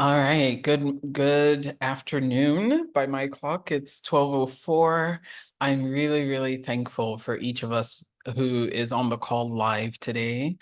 All right, good afternoon. By my clock, it's 12:04. I'm really thankful for each of us who is on the call live today.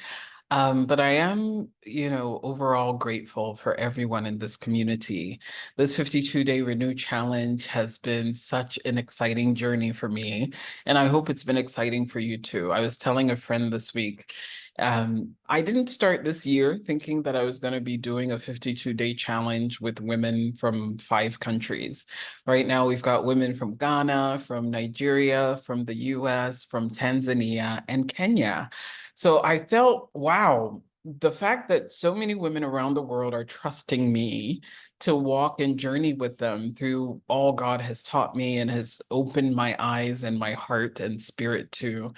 But I am, overall grateful for everyone in this community. This 52-day Renew Challenge has been such an exciting journey for me, and I hope it's been exciting for you too. I was telling a friend this week, I didn't start this year thinking that I was going to be doing a 52-day challenge with women from 5 countries. Right now, we've got women from Ghana, from Nigeria, from the US, from Tanzania, and Kenya. So I felt, wow, the fact that so many women around the world are trusting me to walk and journey with them through all God has taught me and has opened my eyes and my heart and spirit to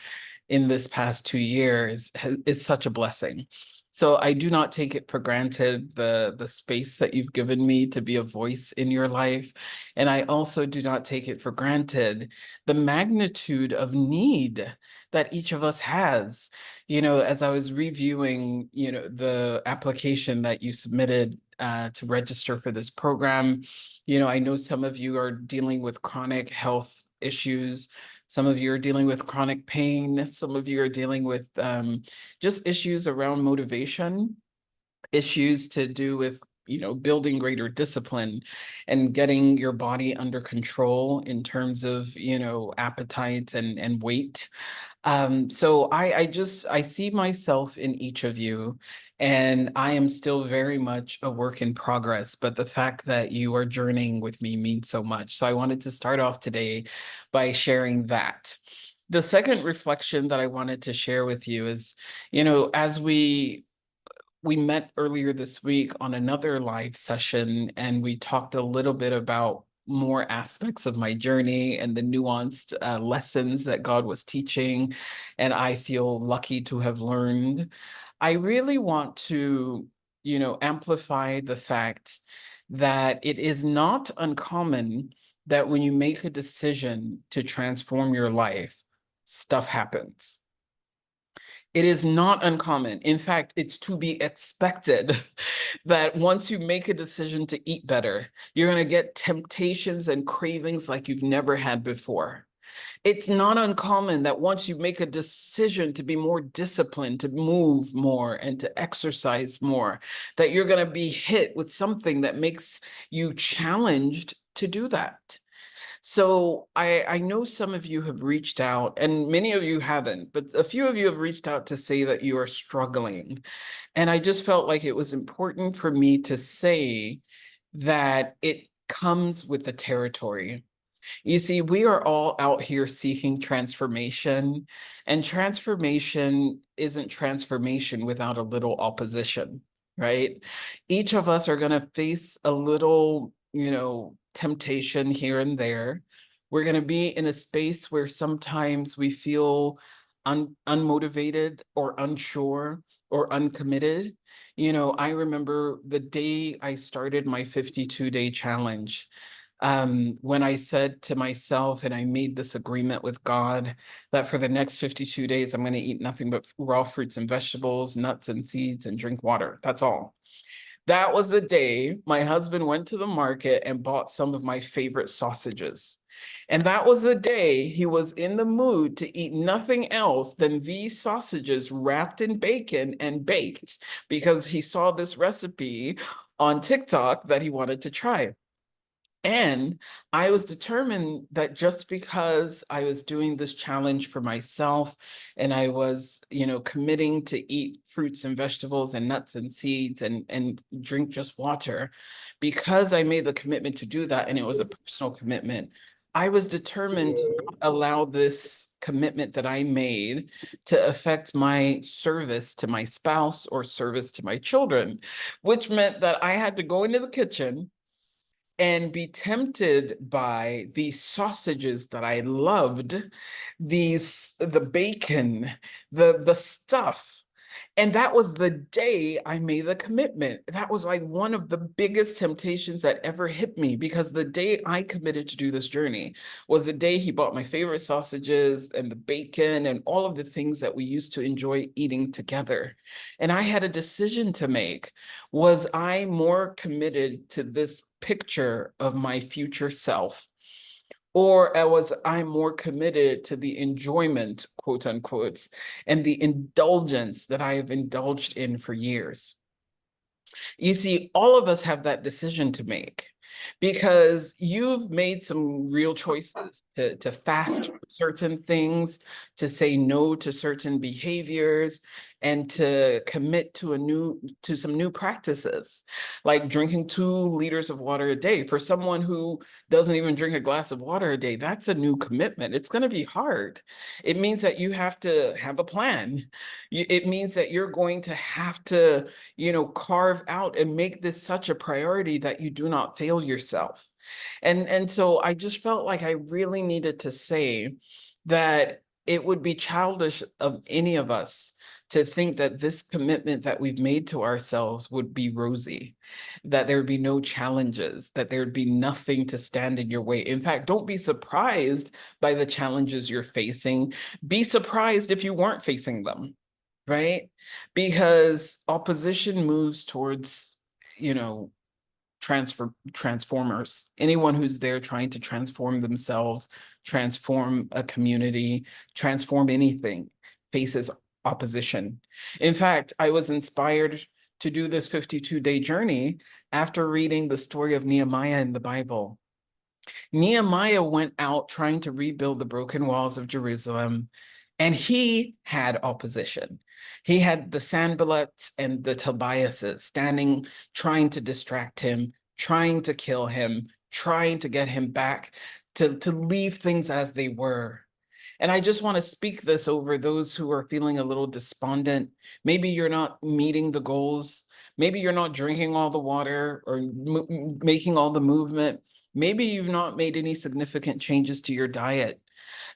in this past 2 years is such a blessing. So I do not take it for granted the space that you've given me to be a voice in your life. And I also do not take it for granted the magnitude of need that each of us has. As I was reviewing, the application that you submitted to register for this program, I know some of you are dealing with chronic health issues. Some of you are dealing with chronic pain. Some of you are dealing with just issues around motivation, issues to do with, building greater discipline and getting your body under control in terms of, appetite and weight. So I see myself in each of you, and I am still very much a work in progress, but the fact that you are journeying with me means so much. So I wanted to start off today by sharing that. The second reflection that I wanted to share with you is, as we met earlier this week on another live session, and we talked a little bit about more aspects of my journey and the nuanced lessons that God was teaching, and I feel lucky to have learned. I really want to, amplify the fact that it is not uncommon that when you make a decision to transform your life, stuff happens. It is not uncommon. In fact, it's to be expected that once you make a decision to eat better, you're going to get temptations and cravings like you've never had before. It's not uncommon that once you make a decision to be more disciplined, to move more, and to exercise more, that you're going to be hit with something that makes you challenged to do that. So I know some of you have reached out, and many of you haven't, but a few of you have reached out to say that you are struggling. And I just felt like it was important for me to say that it comes with the territory. You see, we are all out here seeking transformation, and transformation isn't transformation without a little opposition, right? Each of us are going to face a little, temptation here and there. We're going to be in a space where sometimes we feel unmotivated or unsure or uncommitted. I remember the day I started my 52-day challenge, when I said to myself, and I made this agreement with God, that for the next 52 days, I'm going to eat nothing but raw fruits and vegetables, nuts and seeds, and drink water. That's all. That was the day my husband went to the market and bought some of my favorite sausages. And that was the day he was in the mood to eat nothing else than these sausages wrapped in bacon and baked because he saw this recipe on TikTok that he wanted to try. And I was determined that just because I was doing this challenge for myself and I was, committing to eat fruits and vegetables and nuts and seeds and drink just water, because I made the commitment to do that and it was a personal commitment, I was determined to not allow this commitment that I made to affect my service to my spouse or service to my children, which meant that I had to go into the kitchen and be tempted by these sausages that I loved, the bacon, the stuff. And that was the day I made the commitment. That was like one of the biggest temptations that ever hit me, because the day I committed to do this journey was the day he bought my favorite sausages and the bacon and all of the things that we used to enjoy eating together. And I had a decision to make. Was I more committed to this picture of my future self? Or was I more committed to the enjoyment, quote unquote, and the indulgence that I have indulged in for years? You see, all of us have that decision to make, because you've made some real choices to fast from certain things, to say no to certain behaviors, and to commit to some new practices, like drinking 2 liters of water a day. For someone who doesn't even drink a glass of water a day, that's a new commitment. It's going to be hard. It means that you have to have a plan. It means that you're going to have to, carve out and make this such a priority that you do not fail yourself. And so I just felt like I really needed to say that it would be childish of any of us to think that this commitment that we've made to ourselves would be rosy, that there would be no challenges, that there would be nothing to stand in your way. In fact, don't be surprised by the challenges you're facing. Be surprised if you weren't facing them, right? Because opposition moves towards, transformers. Anyone who's there trying to transform themselves, transform a community, transform anything, faces opposition. In fact, I was inspired to do this 52-day journey after reading the story of Nehemiah in the Bible. Nehemiah went out trying to rebuild the broken walls of Jerusalem, and he had opposition. He had the Sanballats and the Tobiases standing, trying to distract him, trying to kill him, trying to get him back to leave things as they were. And I just want to speak this over those who are feeling a little despondent. Maybe you're not meeting the goals. Maybe you're not drinking all the water or making all the movement. Maybe you've not made any significant changes to your diet.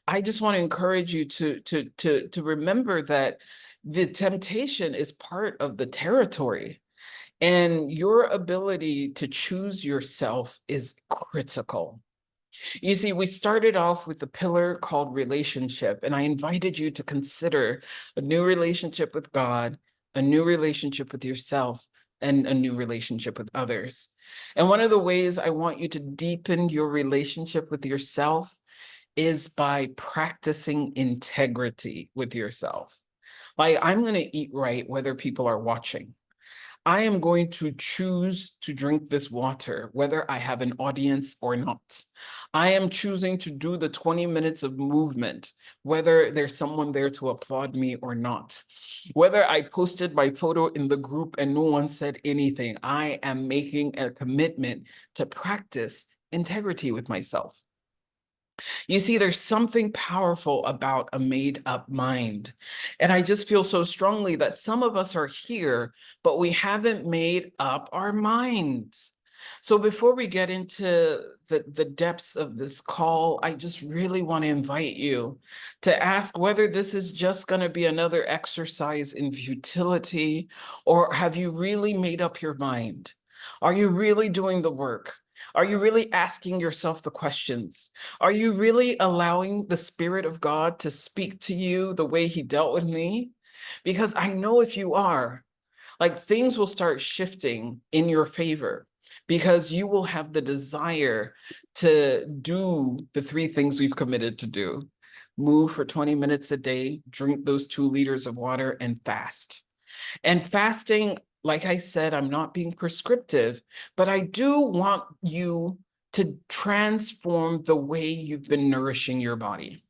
I just want to encourage you to remember that the temptation is part of the territory, and your ability to choose yourself is critical. You see, we started off with a pillar called relationship, and I invited you to consider a new relationship with God, a new relationship with yourself, and a new relationship with others. And one of the ways I want you to deepen your relationship with yourself is by practicing integrity with yourself. Like, I'm going to eat right whether people are watching. I am going to choose to drink this water, whether I have an audience or not. I am choosing to do the 20 minutes of movement, whether there's someone there to applaud me or not. Whether I posted my photo in the group and no one said anything, I am making a commitment to practice integrity with myself. You see, there's something powerful about a made up mind. And I just feel so strongly that some of us are here, but we haven't made up our minds. So before we get into the depths of this call, I just really want to invite you to ask whether this is just going to be another exercise in futility, or have you really made up your mind? Are you really doing the work? Are you really asking yourself the questions? Are you really allowing the Spirit of God to speak to you the way He dealt with me? Because I know if you are, like, things will start shifting in your favor, because you will have the desire to do the 3 things we've committed to do: move for 20 minutes a day, drink those 2 liters of water, and fast. And fasting, like I said, I'm not being prescriptive, but I do want you to transform the way you've been nourishing your body.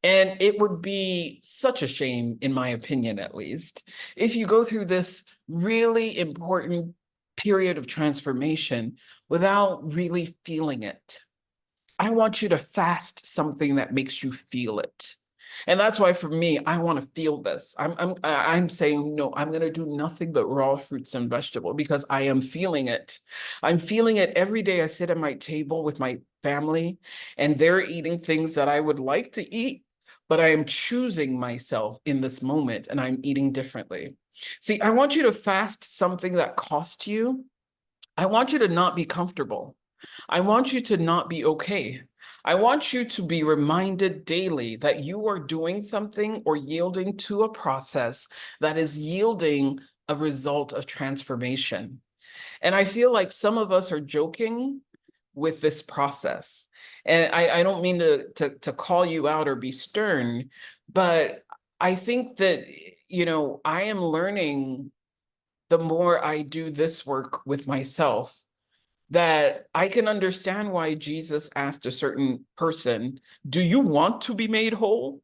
And it would be such a shame, in my opinion at least, if you go through this really important period of transformation without really feeling it. I want you to fast something that makes you feel it. And that's why for me, I want to feel this. I'm saying, no, I'm going to do nothing but raw fruits and vegetable, because I am feeling it. I'm feeling it every day. I sit at my table with my family and they're eating things that I would like to eat, but I am choosing myself in this moment and I'm eating differently. See, I want you to fast something that cost you. I want you to not be comfortable. I want you to not be okay. I want you to be reminded daily that you are doing something or yielding to a process that is yielding a result of transformation. And I feel like some of us are joking with this process. And I don't mean to call you out or be stern, but I think that, I am learning the more I do this work with myself, that I can understand why Jesus asked a certain person, do you want to be made whole?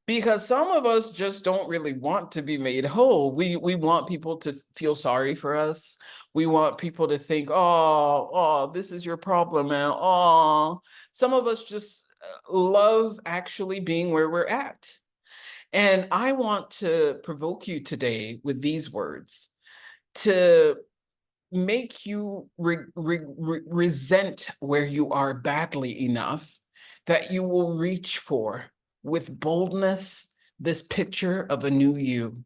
Because some of us just don't really want to be made whole. We want people to feel sorry for us. We want people to think, oh, this is your problem, man. Oh, some of us just love actually being where we're at. And I want to provoke you today with these words to make you resent where you are badly enough that you will reach for with boldness this picture of a new you.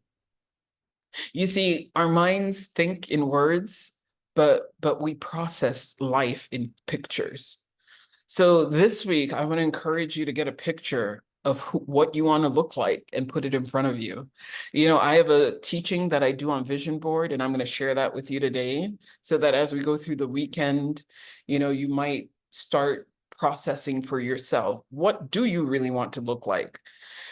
You see, our minds think in words, but we process life in pictures. So this week, I want to encourage you to get a picture of what you want to look like and put it in front of you. I have a teaching that I do on vision board, and I'm going to share that with you today so that as we go through the weekend, you might start processing for yourself. What do you really want to look like?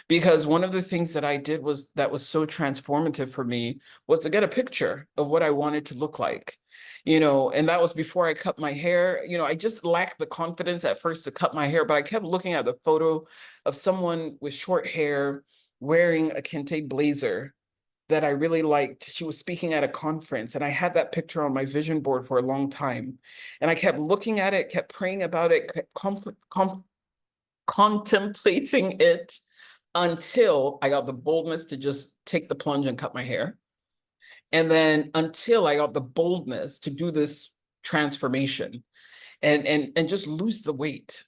Because one of the things that I did that was so transformative for me was to get a picture of what I wanted to look like. And that was before I cut my hair. I just lacked the confidence at first to cut my hair, but I kept looking at the photo of someone with short hair wearing a kente blazer that I really liked. She was speaking at a conference, and I had that picture on my vision board for a long time. And I kept looking at it, kept praying about it, kept contemplating it until I got the boldness to just take the plunge and cut my hair. And then until I got the boldness to do this transformation and just lose the weight.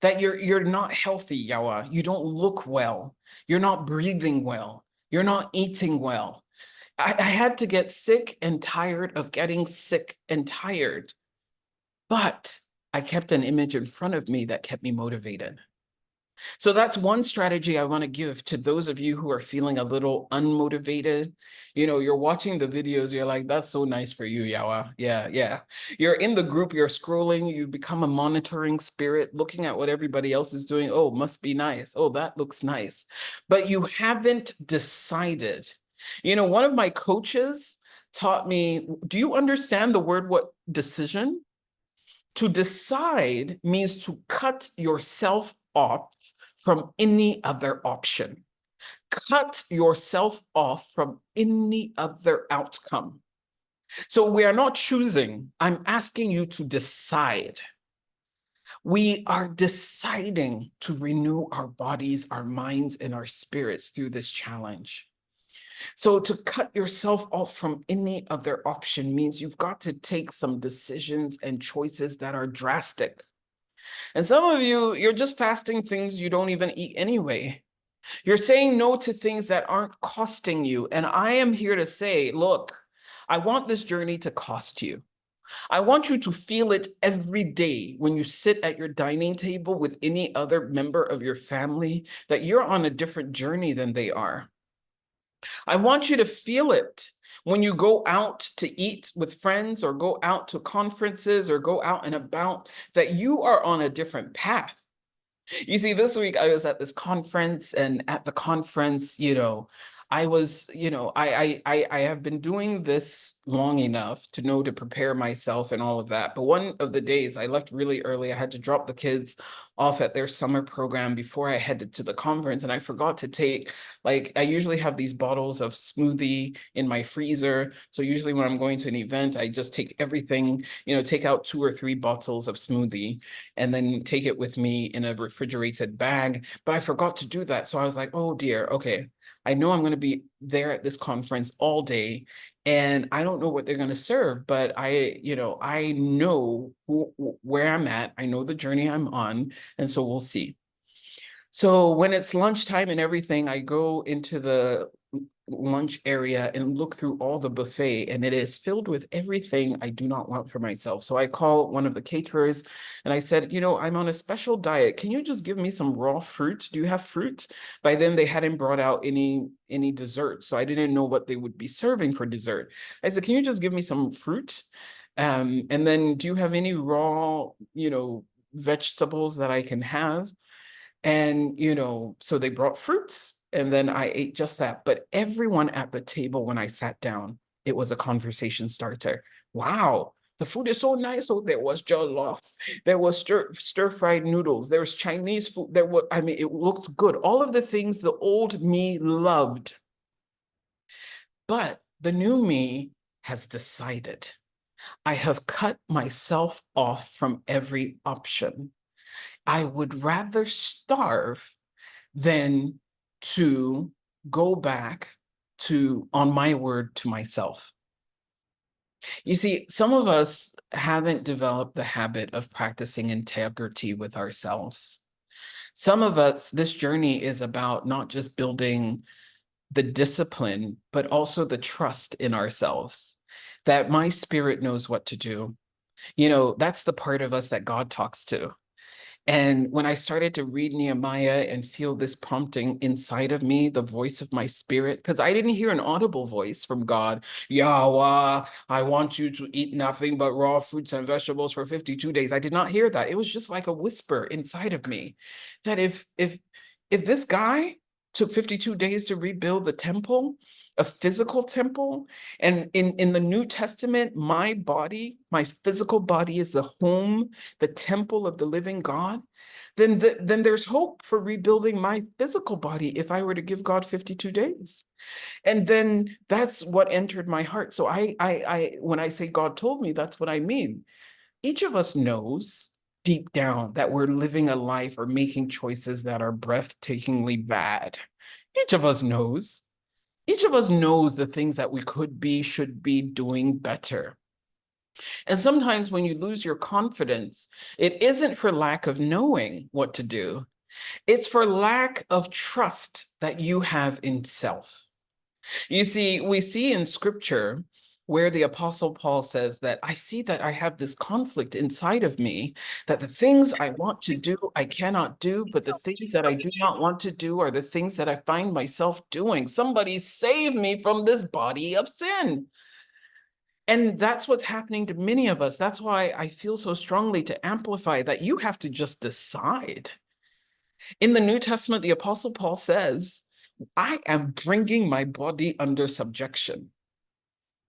That you're not healthy, Yawa. You don't look well. You're not breathing well. You're not eating well. I had to get sick and tired of getting sick and tired. But I kept an image in front of me that kept me motivated. So that's one strategy I want to give to those of you who are feeling a little unmotivated. You're watching the videos, you're like, that's so nice for you, Yawa. Yeah, yeah. You're in the group, you're scrolling, you've become a monitoring spirit, looking at what everybody else is doing. Oh, must be nice. Oh, that looks nice. But you haven't decided. One of my coaches taught me, do you understand the word what decision? To decide means to cut yourself off from any other option. Cut yourself off from any other outcome. So we are not choosing. I'm asking you to decide. We are deciding to renew our bodies, our minds, and our spirits through this challenge. So to cut yourself off from any other option means you've got to take some decisions and choices that are drastic. And some of you, you're just fasting things you don't even eat anyway. You're saying no to things that aren't costing you. And I am here to say, look, I want this journey to cost you. I want you to feel it every day when you sit at your dining table with any other member of your family, that you're on a different journey than they are. I want you to feel it when you go out to eat with friends or go out to conferences or go out and about, that you are on a different path. You see, this week I was at this conference, and at the conference, I was, I have been doing this long enough to know to prepare myself and all of that. But one of the days I left really early, I had to drop the kids off at their summer program before I headed to the conference. And I forgot to take, I usually have these bottles of smoothie in my freezer. So usually when I'm going to an event, I just take everything, take out 2 or 3 bottles of smoothie and then take it with me in a refrigerated bag. But I forgot to do that. So I was like, oh dear, okay. I know I'm going to be there at this conference all day, and I don't know what they're going to serve, but I know where I'm at. I know the journey I'm on, and so we'll see. So when it's lunchtime and everything, I go into the lunch area and look through all the buffet, and it is filled with everything I do not want for myself. So I call one of the caterers and I said, I'm on a special diet. Can you just give me some raw fruit? Do you have fruit? By then they hadn't brought out any dessert, so I didn't know what they would be serving for dessert. I said, can you just give me some fruit? And then do you have any raw, vegetables that I can have? And, so they brought fruits and then I ate just that. But everyone at the table, when I sat down, it was a conversation starter. Wow, the food is so nice. So there was jollof, there was stir-fried noodles, there was Chinese food, it looked good. All of the things the old me loved. But the new me has decided. I have cut myself off from every option. I would rather starve than to go back on my word to myself. You see, some of us haven't developed the habit of practicing integrity with ourselves. Some of us, this journey is about not just building the discipline, but also the trust in ourselves that my spirit knows what to do. That's the part of us that God talks to. And when I started to read Nehemiah and feel this prompting inside of me, the voice of my spirit, because I didn't hear an audible voice from God, Yahweh, I want you to eat nothing but raw fruits and vegetables for 52 days. I did not hear that. It was just like a whisper inside of me that if this guy took 52 days to rebuild the temple, a physical temple, and in the New Testament, my body, my physical body is the home, the temple of the living God, then there's hope for rebuilding my physical body if I were to give God 52 days. And then that's what entered my heart. So I when I say God told me, that's what I mean. Each of us knows deep down that we're living a life or making choices that are breathtakingly bad. Each of us knows. Each of us knows the things that we could be, should be doing better. And sometimes when you lose your confidence, it isn't for lack of knowing what to do. It's for lack of trust that you have in self. You see, we see in scripture where the apostle Paul says that I see that I have this conflict inside of me, that the things I want to do, I cannot do, but the things that I do not want to do are the things that I find myself doing. Somebody save me from this body of sin. And that's what's happening to many of us. That's why I feel so strongly to amplify that you have to just decide. In the New Testament, the Apostle Paul says, I am bringing my body under subjection.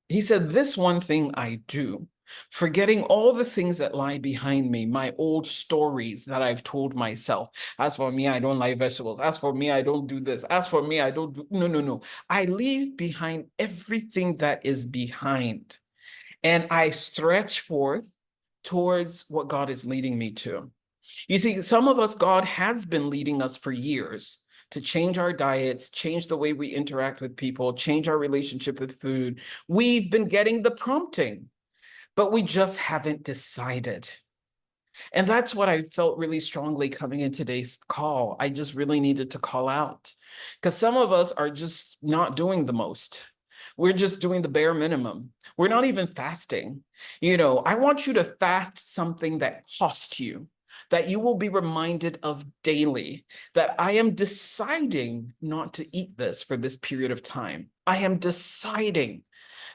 He said, this one thing I do, forgetting all the things that lie behind me, my old stories that I've told myself. As for me, I don't like vegetables. As for me, I don't do this. As for me, I don't do, no. I leave behind everything that is behind. And I stretch forth towards what God is leading me to. You see, some of us, God has been leading us for years to change our diets, change the way we interact with people, change our relationship with food. We've been getting the prompting, but we just haven't decided. And that's what I felt really strongly coming in today's call. I just really needed to call out because some of us are just not doing the most. We're just doing the bare minimum. We're not even fasting. I want you to fast something that costs you, that you will be reminded of daily, that I am deciding not to eat this for this period of time. I am deciding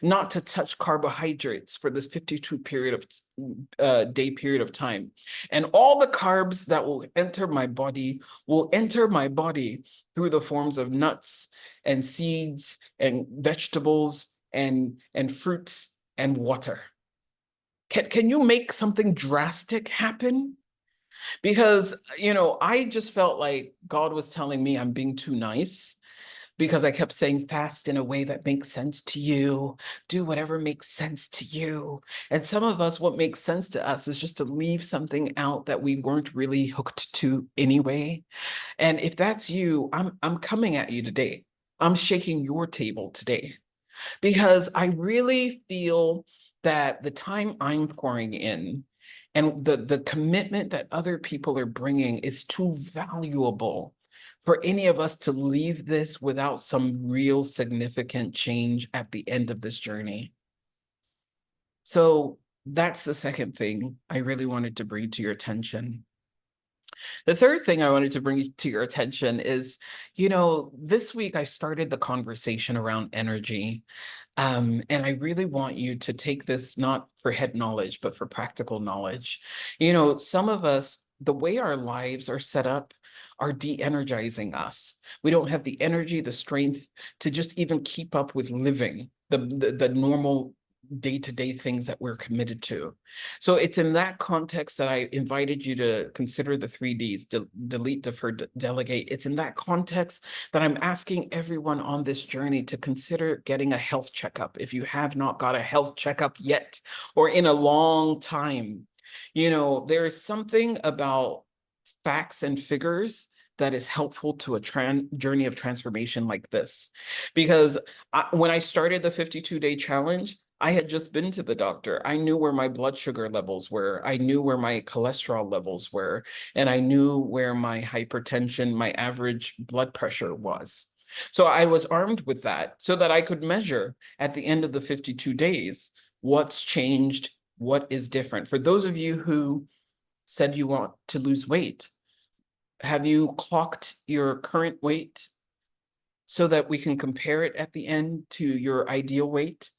not to touch carbohydrates for this 52 day period of time. And all the carbs that will enter my body through the forms of nuts and seeds and vegetables and fruits and water. Can you make something drastic happen? Because, I just felt like God was telling me I'm being too nice because I kept saying fast in a way that makes sense to you, do whatever makes sense to you. And some of us, what makes sense to us is just to leave something out that we weren't really hooked to anyway. And if that's you, I'm coming at you today. I'm shaking your table today because I really feel that the time I'm pouring in and the commitment that other people are bringing is too valuable for any of us to leave this without some real significant change at the end of this journey. So that's the second thing I really wanted to bring to your attention. The third thing I wanted to bring to your attention is, this week I started the conversation around energy. And I really want you to take this not for head knowledge, but for practical knowledge. Some of us, the way our lives are set up, are de-energizing us. We don't have the energy, the strength to just even keep up with living the normal day-to-day things that we're committed to. So it's in that context that I invited you to consider the 3Ds: delete, defer, delegate. It's in that context that I'm asking everyone on this journey to consider getting a health checkup if you have not got a health checkup yet or in a long time. There is something about facts and figures that is helpful to a journey of transformation like this. Because when I started the 52-day challenge, I had just been to the doctor. I knew where my blood sugar levels were. I knew where my cholesterol levels were. And I knew where my hypertension, my average blood pressure was. So I was armed with that so that I could measure at the end of the 52 days what's changed, what is different. For those of you who said you want to lose weight, have you clocked your current weight so that we can compare it at the end to your ideal weight?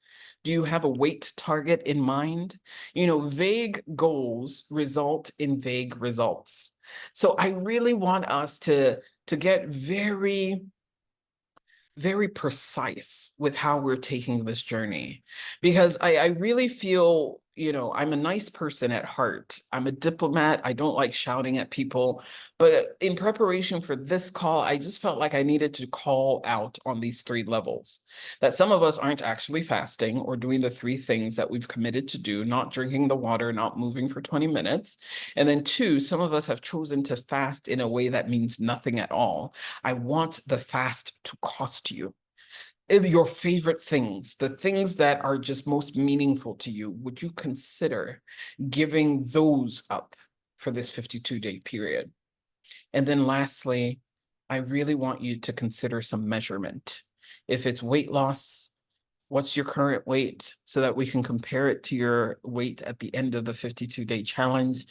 Do you have a weight target in mind? Vague goals result in vague results. So I really want us to get very, very precise with how we're taking this journey, because I really feel, I'm a nice person at heart. I'm a diplomat. I don't like shouting at people. But in preparation for this call, I just felt like I needed to call out on these 3 levels, that some of us aren't actually fasting or doing the 3 things that we've committed to do, not drinking the water, not moving for 20 minutes. And then 2, some of us have chosen to fast in a way that means nothing at all. I want the fast to cost you your favorite things, the things that are just most meaningful to you. Would you consider giving those up for this 52-day period? And then lastly, I really want you to consider some measurement. If it's weight loss, what's your current weight so that we can compare it to your weight at the end of the 52-day challenge?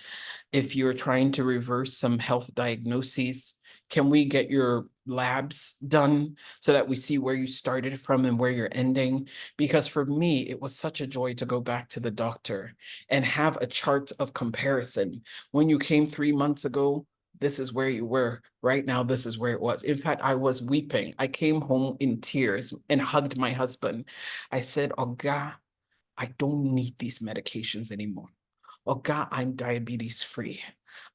If you're trying to reverse some health diagnoses, can we get your labs done so that we see where you started from and where you're ending? Because for me, it was such a joy to go back to the doctor and have a chart of comparison. When you came 3 months ago, this is where you were. Right now, this is where it was. In fact, I was weeping. I came home in tears and hugged my husband. I said, Oga, I don't need these medications anymore. Oh God, I'm diabetes free.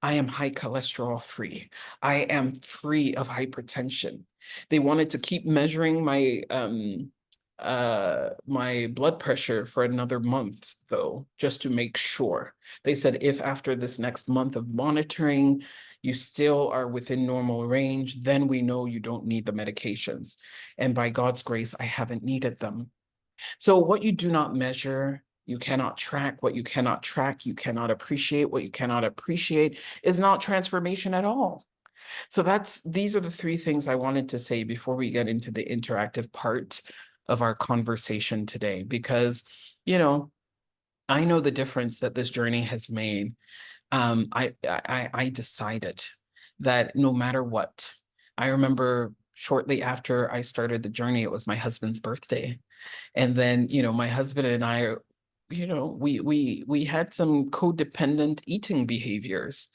I am high cholesterol free. I am free of hypertension. They wanted to keep measuring my blood pressure for another month though, just to make sure. They said if after this next month of monitoring, you still are within normal range, then we know you don't need the medications. And by God's grace, I haven't needed them. So what you do not measure, you cannot track. What you cannot track, you cannot appreciate. What you cannot appreciate is not transformation at all. So these are the 3 things I wanted to say before we get into the interactive part of our conversation today, because, I know the difference that this journey has made. I decided that no matter what, I remember shortly after I started the journey, it was my husband's birthday. And then, my husband and I, we had some codependent eating behaviors.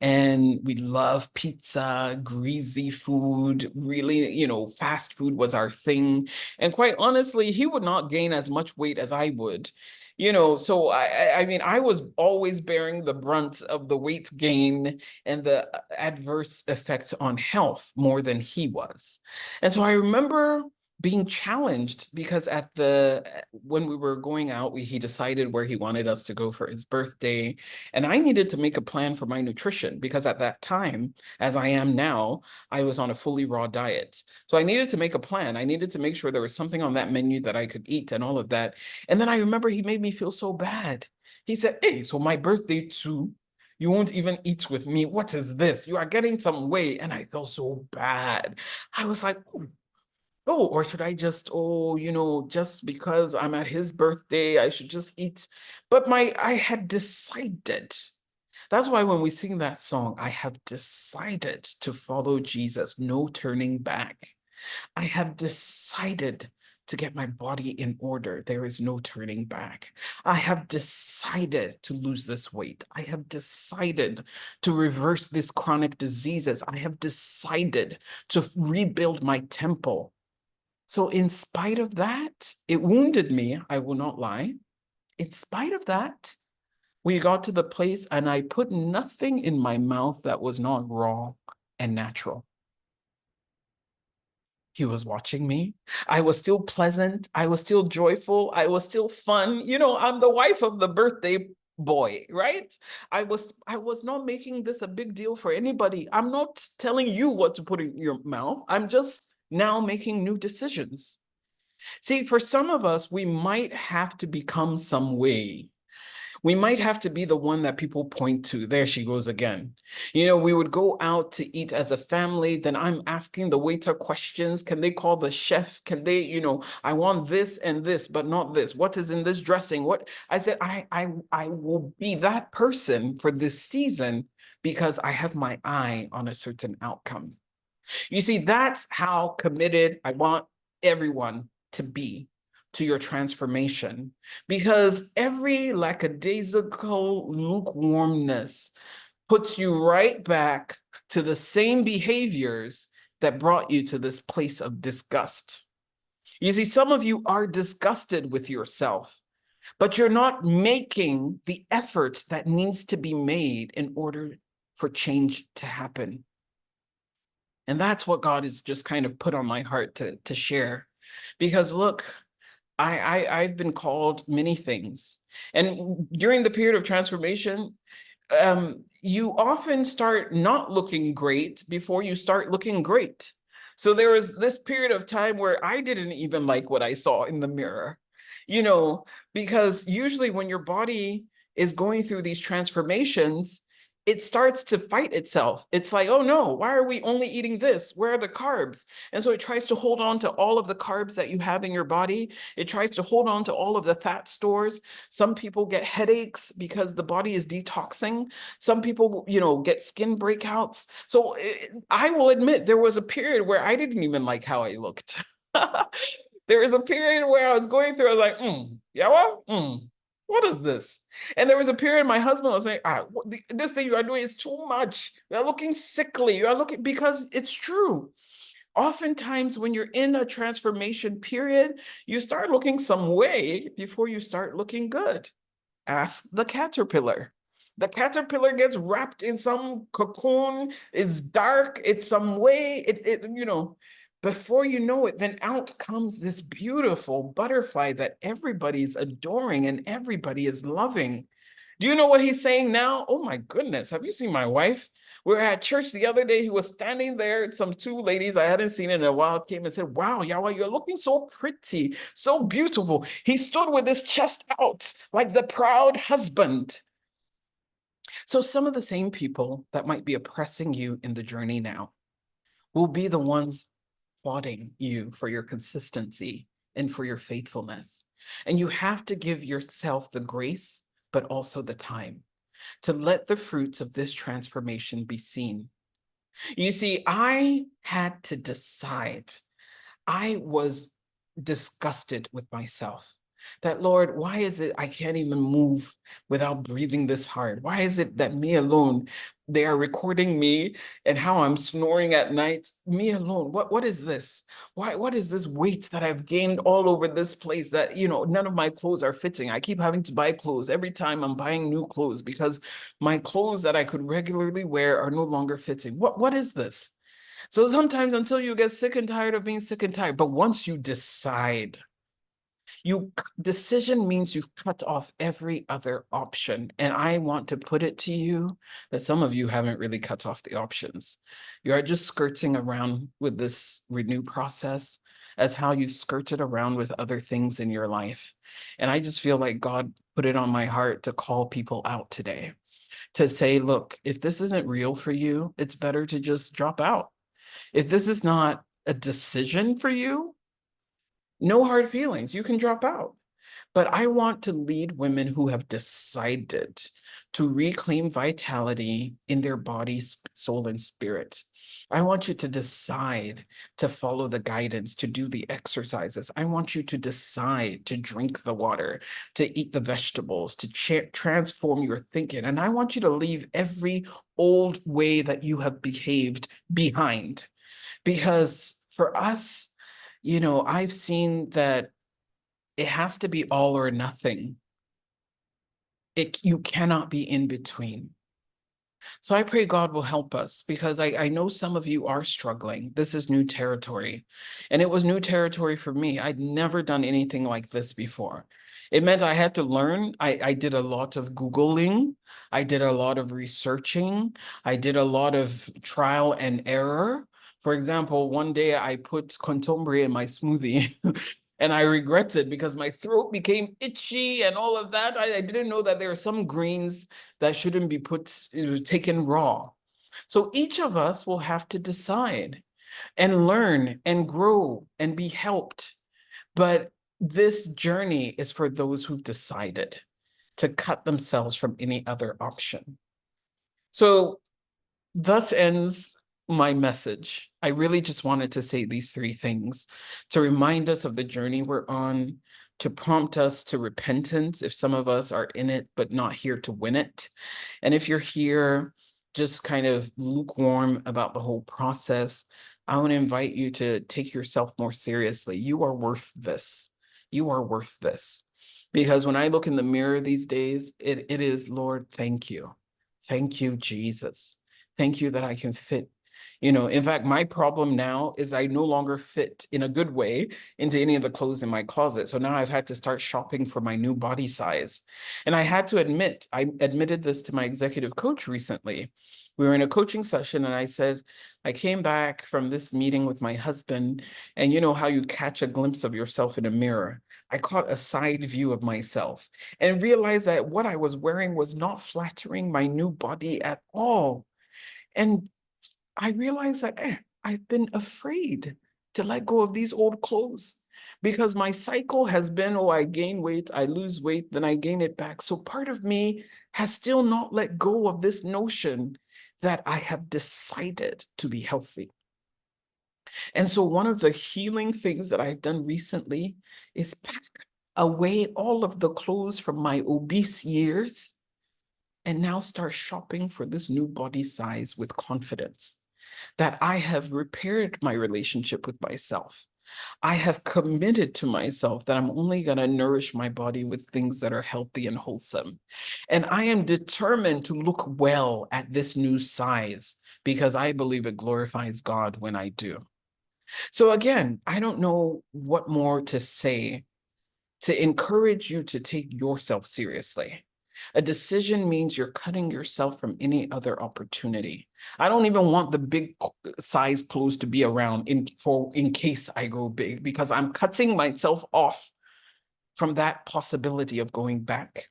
And we love pizza, greasy food, really, fast food was our thing. And quite honestly, he would not gain as much weight as I would. So I mean, I was always bearing the brunt of the weight gain and the adverse effects on health more than he was. And so I remember being challenged because when we were going out, he decided where he wanted us to go for his birthday. And I needed to make a plan for my nutrition because at that time, as I am now, I was on a fully raw diet. So I needed to make a plan. I needed to make sure there was something on that menu that I could eat and all of that. And then I remember he made me feel so bad. He said, hey, so my birthday too, You won't even eat with me. What is this? You are getting some weight. And I felt so bad. I was like, oh, or should I just, oh, just because I'm at his birthday, I should just eat. But I had decided. That's why when we sing that song, I have decided to follow Jesus, no turning back. I have decided to get my body in order. There is no turning back. I have decided to lose this weight. I have decided to reverse these chronic diseases. I have decided to rebuild my temple. So, in spite of that, it wounded me, I will not lie. In spite of that, we got to the place and I put nothing in my mouth that was not raw and natural. He was watching me. I was still pleasant. I was still joyful. I was still fun. I'm the wife of the birthday boy, right? I was not making this a big deal for anybody. I'm not telling you what to put in your mouth. I'm just now making new decisions. See, for some of us, we might have to become some way. We might have to be the one that people point to. There she goes again. We would go out to eat as a family. Then I'm asking the waiter questions. Can they call the chef? Can they, I want this and this, but not this. What is in this dressing? What I said, I will be that person for this season because I have my eye on a certain outcome. You see, that's how committed I want everyone to be to your transformation, because every lackadaisical lukewarmness puts you right back to the same behaviors that brought you to this place of disgust. You see, some of you are disgusted with yourself, but you're not making the effort that needs to be made in order for change to happen. And that's what God has just kind of put on my heart to share. Because look, I've been called many things. And during the period of transformation, you often start not looking great before you start looking great. So there was this period of time where I didn't even like what I saw in the mirror, you know, because usually when your body is going through these transformations, it starts to fight itself. It's like, oh no, why are we only eating this? Where are the carbs? And so it tries to hold on to all of the carbs that you have in your body. It tries to hold on to all of the fat stores. Some people get headaches because the body is detoxing. Some people, get skin breakouts. So I will admit there was a period where I didn't even like how I looked. There was a period where I was going through, I was like, yeah, what is this? And there was a period my husband was saying, this thing you are doing is too much. You're looking sickly. You're looking, because it's true. Oftentimes, when you're in a transformation period, you start looking some way before you start looking good. Ask the caterpillar. The caterpillar gets wrapped in some cocoon. It's dark. It's some way. Before you know it, then out comes this beautiful butterfly that everybody's adoring and everybody is loving. Do you know what he's saying now? Oh my goodness. Have you seen my wife? We were at church the other day. He was standing there. Some two ladies I hadn't seen in a while came and said, wow, Yahweh, you're looking so pretty, so beautiful. He stood with his chest out like the proud husband. So some of the same people that might be oppressing you in the journey now will be the ones applauding you for your consistency and for your faithfulness. And you have to give yourself the grace, but also the time to let the fruits of this transformation be seen. You see, I had to decide. I was disgusted with myself. That, Lord, why is it I can't even move without breathing this hard? Why is it that me alone, they are recording me and how I'm snoring at night? Me alone. What is this? What is this weight that I've gained all over this place that, none of my clothes are fitting? I keep having to buy clothes every time I'm buying new clothes because my clothes that I could regularly wear are no longer fitting. What is this? So sometimes until you get sick and tired of being sick and tired, but once you decide, decision means you've cut off every other option. And I want to put it to you that some of you haven't really cut off the options. You are just skirting around with this renew process as how you skirted around with other things in your life. And I just feel like God put it on my heart to call people out today, to say, look, if this isn't real for you, it's better to just drop out. If this is not a decision for you, no hard feelings, you can drop out. But I want to lead women who have decided to reclaim vitality in their body, soul, and spirit. I want you to decide to follow the guidance, to do the exercises. I want you to decide to drink the water, to eat the vegetables, to transform your thinking. And I want you to leave every old way that you have behaved behind. Because for us, I've seen that it has to be all or nothing. You cannot be in between. So I pray God will help us, because I know some of you are struggling. This is new territory. And it was new territory for me. I'd never done anything like this before. It meant I had to learn. I did a lot of Googling. I did a lot of researching. I did a lot of trial and error. For example, one day I put contombre in my smoothie and I regretted because my throat became itchy and all of that. I didn't know that there are some greens that shouldn't be taken raw. So each of us will have to decide and learn and grow and be helped. But this journey is for those who've decided to cut themselves from any other option. So thus ends my message. I really just wanted to say these three things to remind us of the journey we're on, to prompt us to repentance if some of us are in it but not here to win it. And if you're here just kind of lukewarm about the whole process, I want to invite you to take yourself more seriously. You are worth this. You are worth this. Because when I look in the mirror these days, it is, Lord, thank you. Thank you, Jesus. Thank you that I can fit. In fact, my problem now is I no longer fit in a good way into any of the clothes in my closet. So now I've had to start shopping for my new body size. And I had to I admitted this to my executive coach recently. We were in a coaching session and I said, I came back from this meeting with my husband, and you know how you catch a glimpse of yourself in a mirror. I caught a side view of myself and realized that what I was wearing was not flattering my new body at all. And I realized that I've been afraid to let go of these old clothes because my cycle has been, oh, I gain weight, I lose weight, then I gain it back. So part of me has still not let go of this notion that I have decided to be healthy. And so one of the healing things that I've done recently is pack away all of the clothes from my obese years and now start shopping for this new body size with confidence that I have repaired my relationship with myself. I have committed to myself that I'm only going to nourish my body with things that are healthy and wholesome. And I am determined to look well at this new size because I believe it glorifies God when I do. So again, I don't know what more to say to encourage you to take yourself seriously. A decision means you're cutting yourself from any other opportunity. I don't even want the big size clothes to be around in case I go big, because I'm cutting myself off from that possibility of going back.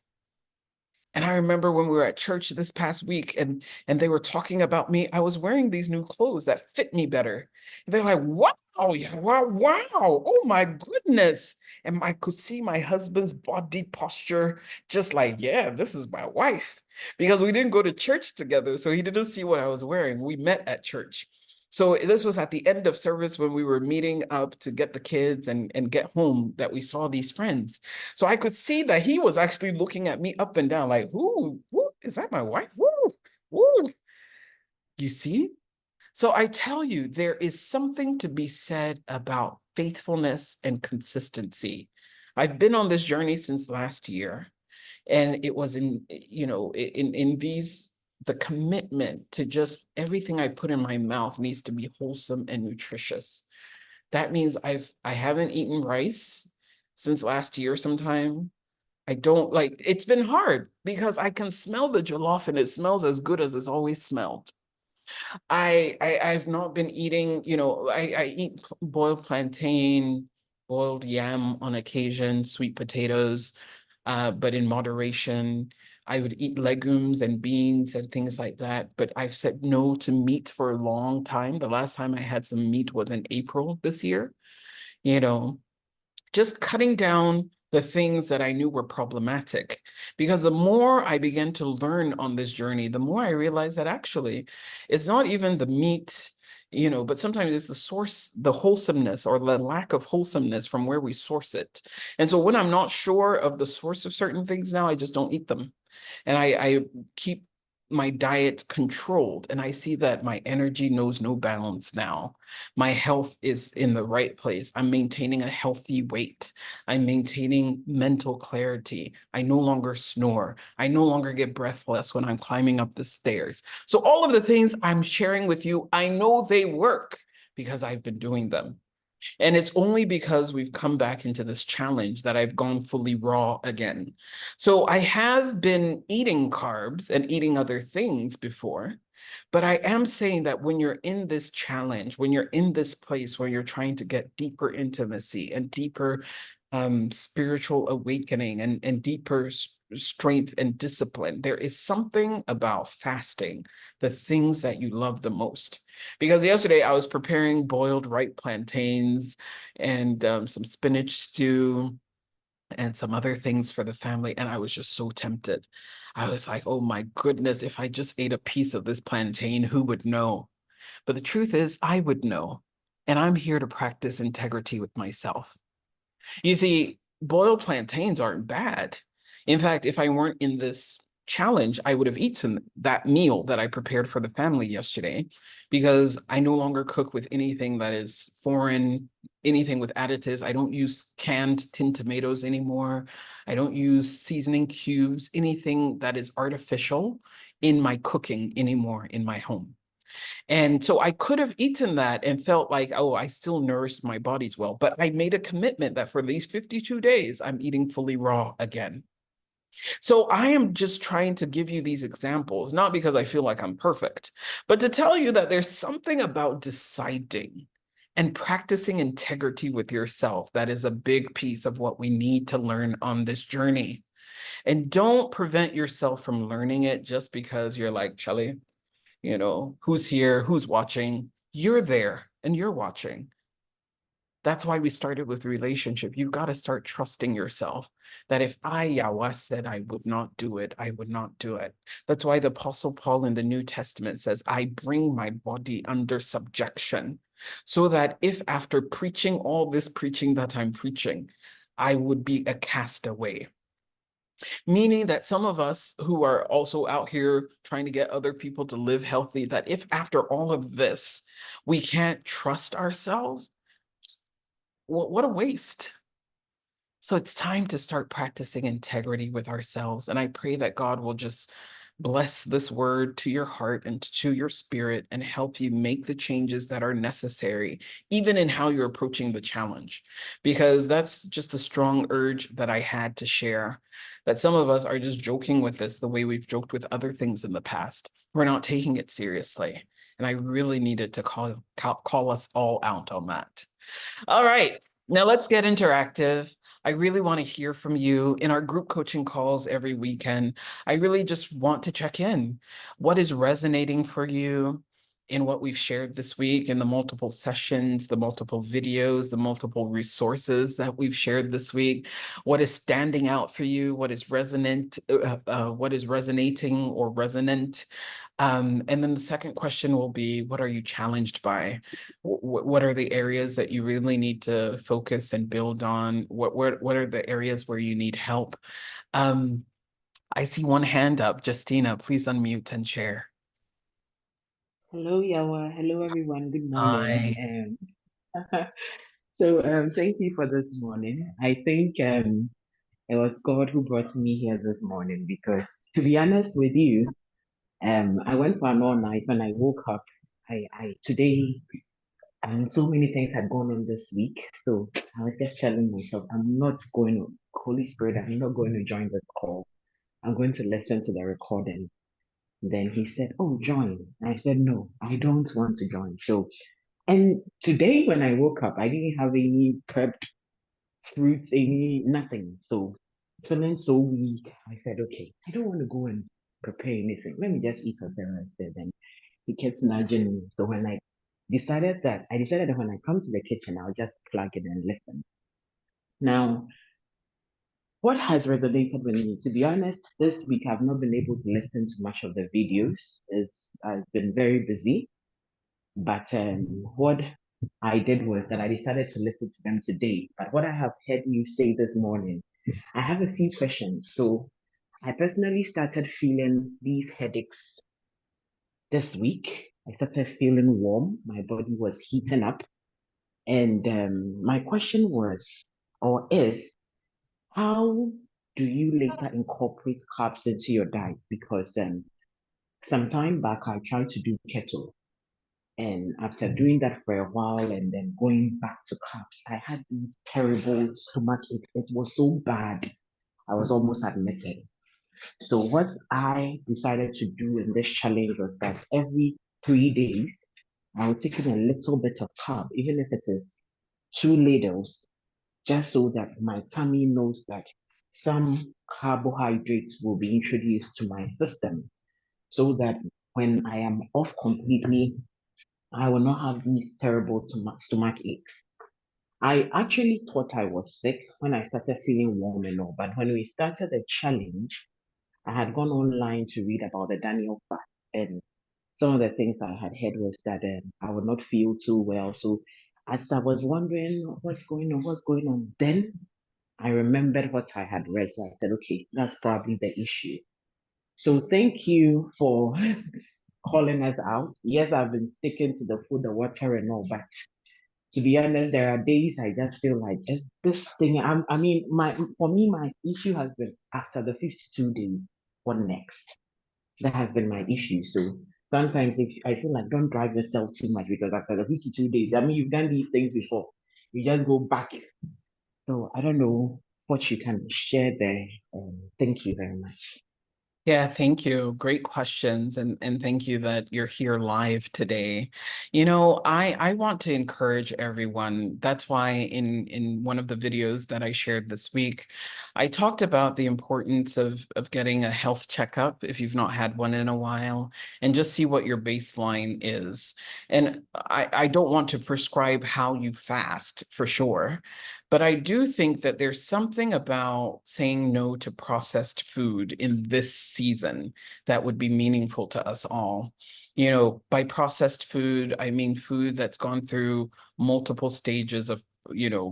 And I remember when we were at church this past week and they were talking about me, I was wearing these new clothes that fit me better. And they're like, wow, yeah, wow, wow, oh my goodness. And I could see my husband's body posture, just like, yeah, this is my wife. Because we didn't go to church together, so he didn't see what I was wearing. We met at church. So this was at the end of service when we were meeting up to get the kids and get home that we saw these friends. So I could see that he was actually looking at me up and down like, who is that my wife? Woo, woo. You see? So I tell you, there is something to be said about faithfulness and consistency. I've been on this journey since last year, and it was in the commitment to just everything I put in my mouth needs to be wholesome and nutritious. That means I haven't eaten rice since last year sometime. I don't like, it's been hard because I can smell the jollof and it smells as good as it's always smelled. I've not been eating, I eat boiled plantain, boiled yam on occasion, sweet potatoes. but in moderation. I would eat legumes and beans and things like that, but I've said no to meat for a long time. The last time I had some meat was in April this year. You know, just cutting down the things that I knew were problematic. Because the more I began to learn on this journey, the more I realized that actually it's not even the meat, but sometimes it's the source, the wholesomeness or the lack of wholesomeness from where we source it. And so when I'm not sure of the source of certain things now, I just don't eat them. And I keep my diet controlled, and I see that my energy knows no bounds now. My health is in the right place. I'm maintaining a healthy weight. I'm maintaining mental clarity. I no longer snore. I no longer get breathless when I'm climbing up the stairs. So all of the things I'm sharing with you, I know they work because I've been doing them. And it's only because we've come back into this challenge that I've gone fully raw again. So I have been eating carbs and eating other things before, but I am saying that when you're in this challenge, when you're in this place where you're trying to get deeper intimacy and deeper spiritual awakening and deeper strength and discipline, there is something about fasting, the things that you love the most. Because yesterday I was preparing boiled ripe plantains and some spinach stew and some other things for the family. And I was just so tempted. I was like, oh my goodness, if I just ate a piece of this plantain, who would know? But the truth is, I would know. And I'm here to practice integrity with myself. You see, boiled plantains aren't bad. In fact, if I weren't in this challenge, I would have eaten that meal that I prepared for the family yesterday because I no longer cook with anything that is foreign, anything with additives. I don't use canned tin tomatoes anymore. I don't use seasoning cubes, anything that is artificial in my cooking anymore in my home. And so I could have eaten that and felt like, oh, I still nourished my bodies well. But I made a commitment that for these 52 days, I'm eating fully raw again. So I am just trying to give you these examples, not because I feel like I'm perfect, but to tell you that there's something about deciding and practicing integrity with yourself that is a big piece of what we need to learn on this journey. And don't prevent yourself from learning it just because you're like, Shelly, who's here, who's watching. You're there and you're watching. That's why we started with relationship. You've got to start trusting yourself that if I, Yahweh, said I would not do it, I would not do it. That's why the Apostle Paul in the New Testament says, I bring my body under subjection, so that if after preaching all this preaching that I'm preaching, I would be a castaway. Meaning that some of us who are also out here trying to get other people to live healthy, that if after all of this, we can't trust ourselves, what a waste. So it's time to start practicing integrity with ourselves. And I pray that God will just bless this word to your heart and to your spirit and help you make the changes that are necessary, even in how you're approaching the challenge. Because that's just a strong urge that I had to share, that some of us are just joking with this the way we've joked with other things in the past. We're not taking it seriously. And I really needed to call us all out on that. All right, now let's get interactive. I really want to hear from you in our group coaching calls every weekend. I really just want to check in. What is resonating for you in what we've shared this week, in the multiple sessions, the multiple videos, the multiple resources that we've shared this week? What is standing out for you? What is what is resonating or resonant? And then the second question will be, what are you challenged by? What are the areas that you really need to focus and build on? What are the areas where you need help? Um, I see one hand up. Justina, please unmute and share. Hello, Yawa. Hello, everyone. Good morning. Hi. Thank you for this morning. I think it was God who brought me here this morning because, to be honest with you, I went for an all night. When I woke up, I today, so many things had gone on this week. So I was just telling myself, I'm not going to, Holy Spirit, I'm not going to join this call. I'm going to listen to the recording. Then he said, oh, join. I said, no, I don't want to join. And today when I woke up, I didn't have any prepped fruits, any nothing. So feeling so weak. I said, okay, I don't want to go and prepare anything. Let me just eat a dinner instead. And he kept nudging me. So when I decided that when I come to the kitchen, I'll just plug it and listen. Now, what has resonated with me, to be honest, this week I've not been able to listen to much of the videos. I've been very busy. But what I did was that I decided to listen to them today. But what I have heard you say this morning, I have a few questions. So I personally started feeling these headaches this week. I started feeling warm. My body was heating up. And my question was, or is, how do you later incorporate carbs into your diet? Because some time back, I tried to do keto. And after doing that for a while and then going back to carbs, I had these terrible stomach aches. It was so bad. I was almost admitted. So what I decided to do in this challenge was that every 3 days, I would take in a little bit of carb, even if it is 2 ladles, just so that my tummy knows that some carbohydrates will be introduced to my system, so that when I am off completely, I will not have these terrible stomach aches. I actually thought I was sick when I started feeling warm and all, but when we started the challenge, I had gone online to read about the Daniel fast, and some of the things I had heard was that I would not feel too well. So as I was wondering what's going on, then I remembered what I had read. So I said, okay, that's probably the issue. So thank you for calling us out. Yes, I've been sticking to the food, the water, and all, but to be honest, there are days I just feel like this thing. I mean, my for me, my issue has been after the 52 days. What next? That has been my issue. So sometimes if I feel like don't drive yourself too much because after the 52 days, I mean, you've done these things before. You just go back. So I don't know what you can share there. Thank you very much. Yeah, thank you. Great questions, and thank you that you're here live today. You know, I want to encourage everyone. That's why in one of the videos that I shared this week, I talked about the importance of getting a health checkup if you've not had one in a while, and just see what your baseline is. And I don't want to prescribe how you fast for sure, but I do think that there's something about saying no to processed food in this season that would be meaningful to us all. You know, by processed food, I mean food that's gone through multiple stages of,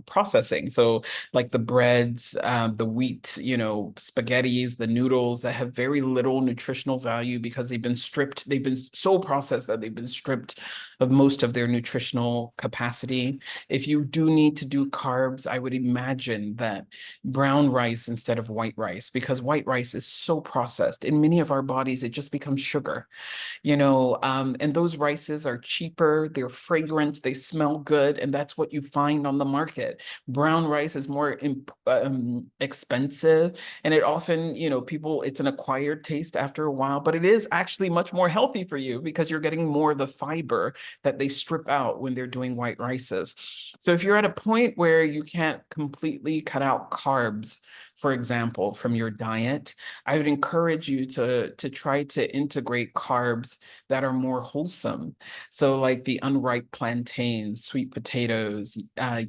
processing. So like the breads, the wheat, spaghettis, the noodles that have very little nutritional value because they've been so processed that they've been stripped of most of their nutritional capacity. If you do need to do carbs, I would imagine that brown rice instead of white rice, because white rice is so processed. In many of our bodies, it just becomes sugar. And those rices are cheaper, they're fragrant, they smell good, and that's what you find on the market. Brown rice is more expensive, and it often, it's an acquired taste after a while, but it is actually much more healthy for you because you're getting more of the fiber that they strip out when they're doing white rices. So if you're at a point where you can't completely cut out carbs, for example, from your diet, I would encourage you to try to integrate carbs that are more wholesome. So like the unripe plantains, sweet potatoes,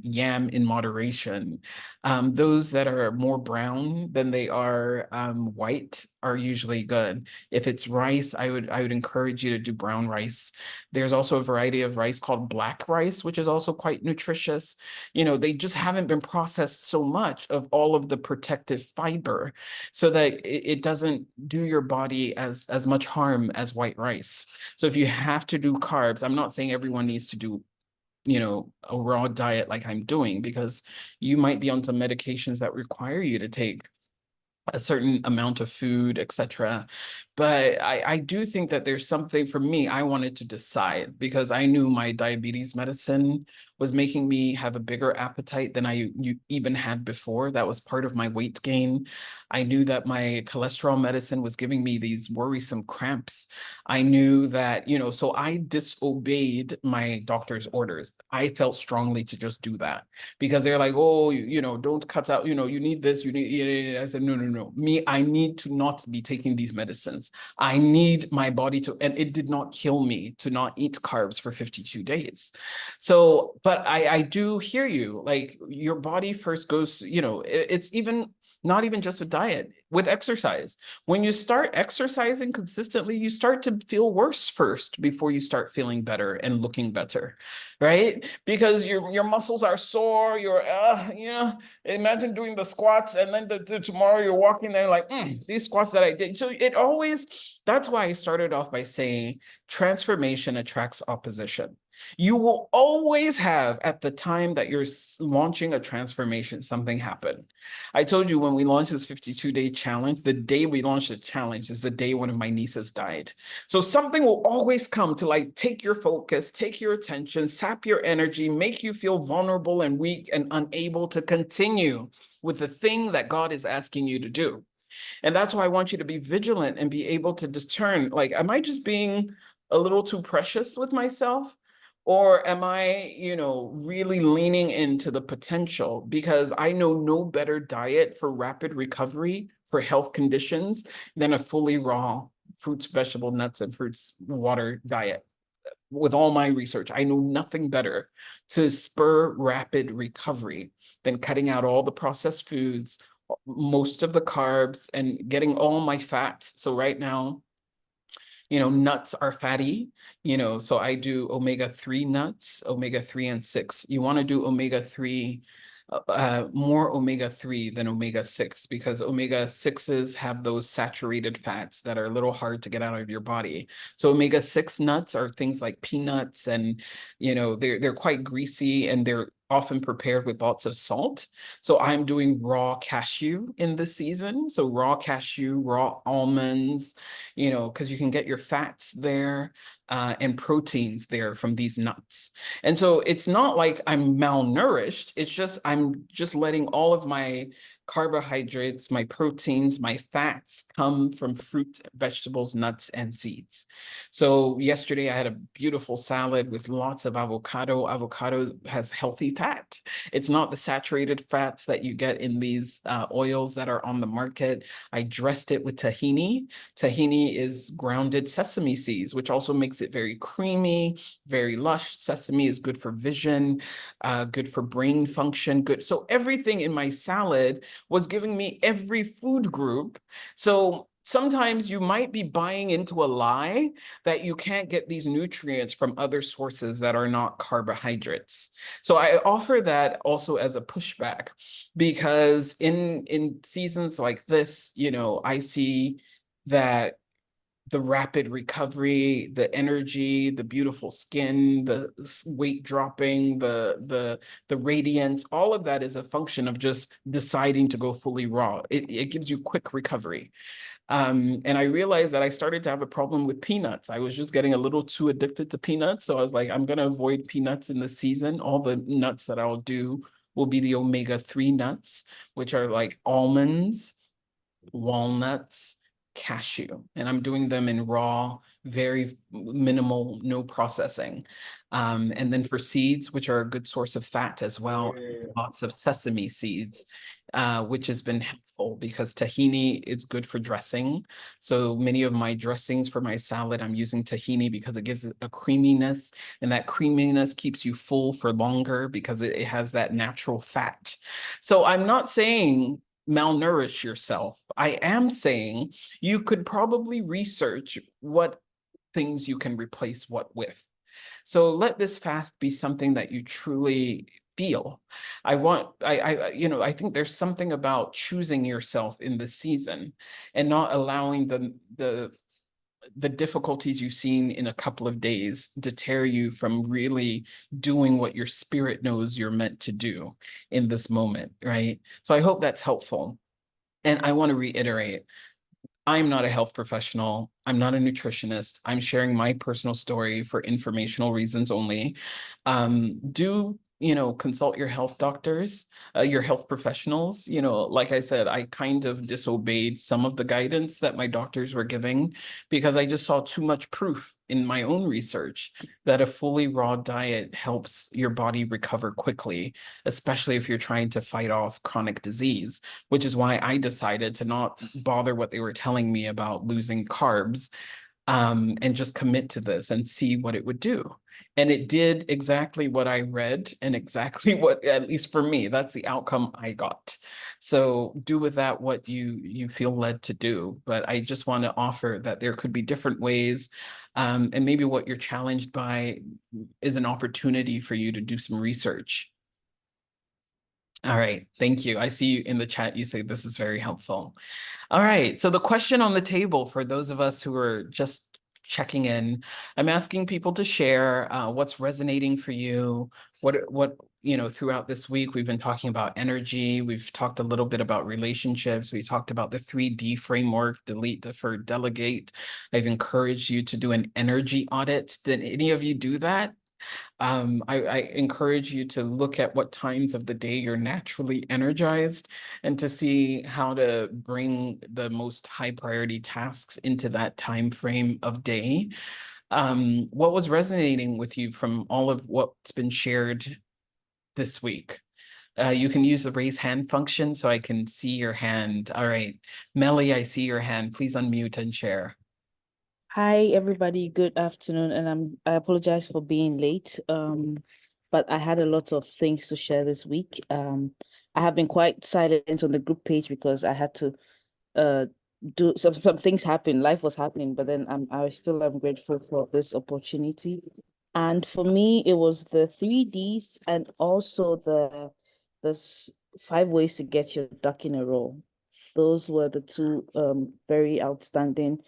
yam in moderation. Those that are more brown than they are white are usually good. If it's rice, I would encourage you to do brown rice. There's also a variety of rice called black rice, which is also quite nutritious. They just haven't been processed so much of all of the protective fiber so that it doesn't do your body as much harm as white rice. So if you have to do carbs, I'm not saying everyone needs to do a raw diet like I'm doing, because you might be on some medications that require you to take a certain amount of food, etc. But I do think that there's something for me, I wanted to decide because I knew my diabetes medicine was making me have a bigger appetite than even had before. That was part of my weight gain. I knew that my cholesterol medicine was giving me these worrisome cramps. I knew that, so I disobeyed my doctor's orders. I felt strongly to just do that because they're like, oh, don't cut out, you need this, you need, I said, no, no, no. Me, I need to not be taking these medicines. I need my body to, and it did not kill me to not eat carbs for 52 days. So, but I do hear you, like your body first goes, it's even not even just with diet, with exercise. When you start exercising consistently, you start to feel worse first before you start feeling better and looking better, right? Because your muscles are sore, imagine doing the squats and then tomorrow you're walking there like, these squats that I did. So that's why I started off by saying transformation attracts opposition. You will always have at the time that you're launching a transformation, something happen. I told you when we launched this 52-day challenge, the day we launched the challenge is the day one of my nieces died. So something will always come to like take your focus, take your attention, sap your energy, make you feel vulnerable and weak and unable to continue with the thing that God is asking you to do. And that's why I want you to be vigilant and be able to discern, like, am I just being a little too precious with myself? Or am I, really leaning into the potential? Because I know no better diet for rapid recovery for health conditions than a fully raw fruits, vegetable, nuts, and fruits, water diet. With all my research, I know nothing better to spur rapid recovery than cutting out all the processed foods, most of the carbs, and getting all my fats. So right now, nuts are fatty, so I do omega-3 nuts, omega-3 and 6. You want to do omega-3, more omega-3 than omega-6 because omega-6s have those saturated fats that are a little hard to get out of your body. So omega-6 nuts are things like peanuts and, they're quite greasy and they're often prepared with lots of salt. So I'm doing raw cashew in the season. So raw cashew, raw almonds, because you can get your fats there and proteins there from these nuts. And so it's not like I'm malnourished. It's just I'm just letting all of my carbohydrates, my proteins, my fats come from fruit, vegetables, nuts, and seeds. So yesterday I had a beautiful salad with lots of avocado. Avocado has healthy fat. It's not the saturated fats that you get in these oils that are on the market. I dressed it with tahini. Tahini is grounded sesame seeds, which also makes it very creamy, very lush. Sesame is good for vision, good for brain function, good. So everything in my salad was giving me every food group. So sometimes you might be buying into a lie that you can't get these nutrients from other sources that are not carbohydrates. So I offer that also as a pushback because in seasons like this, I see that the rapid recovery, the energy, the beautiful skin, the weight dropping, the radiance, all of that is a function of just deciding to go fully raw. It gives you quick recovery. And I realized that I started to have a problem with peanuts. I was just getting a little too addicted to peanuts. So I was like, I'm going to avoid peanuts in the season. All the nuts that I'll do will be the omega-3 nuts, which are like almonds, walnuts, cashew, and I'm doing them in raw, very minimal, no processing. And then for seeds, which are a good source of fat as well, lots of sesame seeds, which has been helpful because tahini is good for dressing. So many of my dressings for my salad, I'm using tahini because it gives it a creaminess, and that creaminess keeps you full for longer because it has that natural fat. So I'm not saying malnourish yourself. I am saying you could probably research what things you can replace what with. So let this fast be something that you truly feel. I think there's something about choosing yourself in the season and not allowing the difficulties you've seen in a couple of days deter you from really doing what your spirit knows you're meant to do in this moment, right? So I hope that's helpful. And I want to reiterate, I'm not a health professional. I'm not a nutritionist. I'm sharing my personal story for informational reasons only. Do, consult your health doctors, your health professionals. Like I said, I kind of disobeyed some of the guidance that my doctors were giving because I just saw too much proof in my own research that a fully raw diet helps your body recover quickly, especially if you're trying to fight off chronic disease, which is why I decided to not bother what they were telling me about losing carbs, and just commit to this and see what it would do. And it did exactly what I read and exactly what, at least for me, that's the outcome I got. So do with that what you feel led to do. But I just want to offer that there could be different ways. And maybe what you're challenged by is an opportunity for you to do some research. All right, thank you. I see you in the chat. You say this is very helpful. All right, so the question on the table for those of us who are just checking in, I'm asking people to share what's resonating for you. Throughout this week, we've been talking about energy. We've talked a little bit about relationships. We talked about the 3D framework, delete, defer, delegate. I've encouraged you to do an energy audit. Did any of you do that? I encourage you to look at what times of the day you're naturally energized and to see how to bring the most high priority tasks into that time frame of day. What was resonating with you from all of what's been shared this week? You can use the raise hand function so I can see your hand. All right, Melly, I see your hand. Please unmute and share. Hi everybody, good afternoon, and I apologize for being late. But I had a lot of things to share this week. I have been quite silent on the group page because I had to uh do some things happen. Life was happening, but then I still am grateful for this opportunity. And for me, it was the 3Ds and also the 5 ways to get your duck in a row. Those were the two very outstanding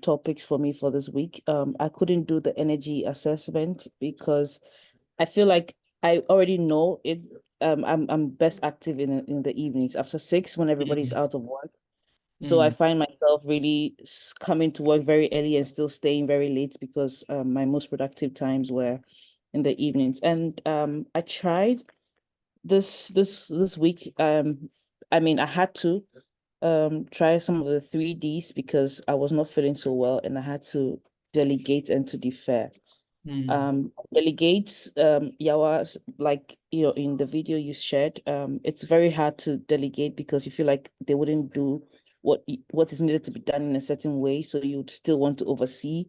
topics for me for this week. I couldn't do the energy assessment because I feel like I already know it. I'm best active in the evenings after 6 when everybody's Mm, out of work. So I mm, find myself really coming to work very early and still staying very late because my most productive times were in the evenings. And I tried this week. I mean, I had to try some of the 3Ds because I was not feeling so well and I had to delegate and to defer. mm, Delegates, Yawa, like in the video you shared, it's very hard to delegate because you feel like they wouldn't do what is needed to be done in a certain way, so you'd still want to oversee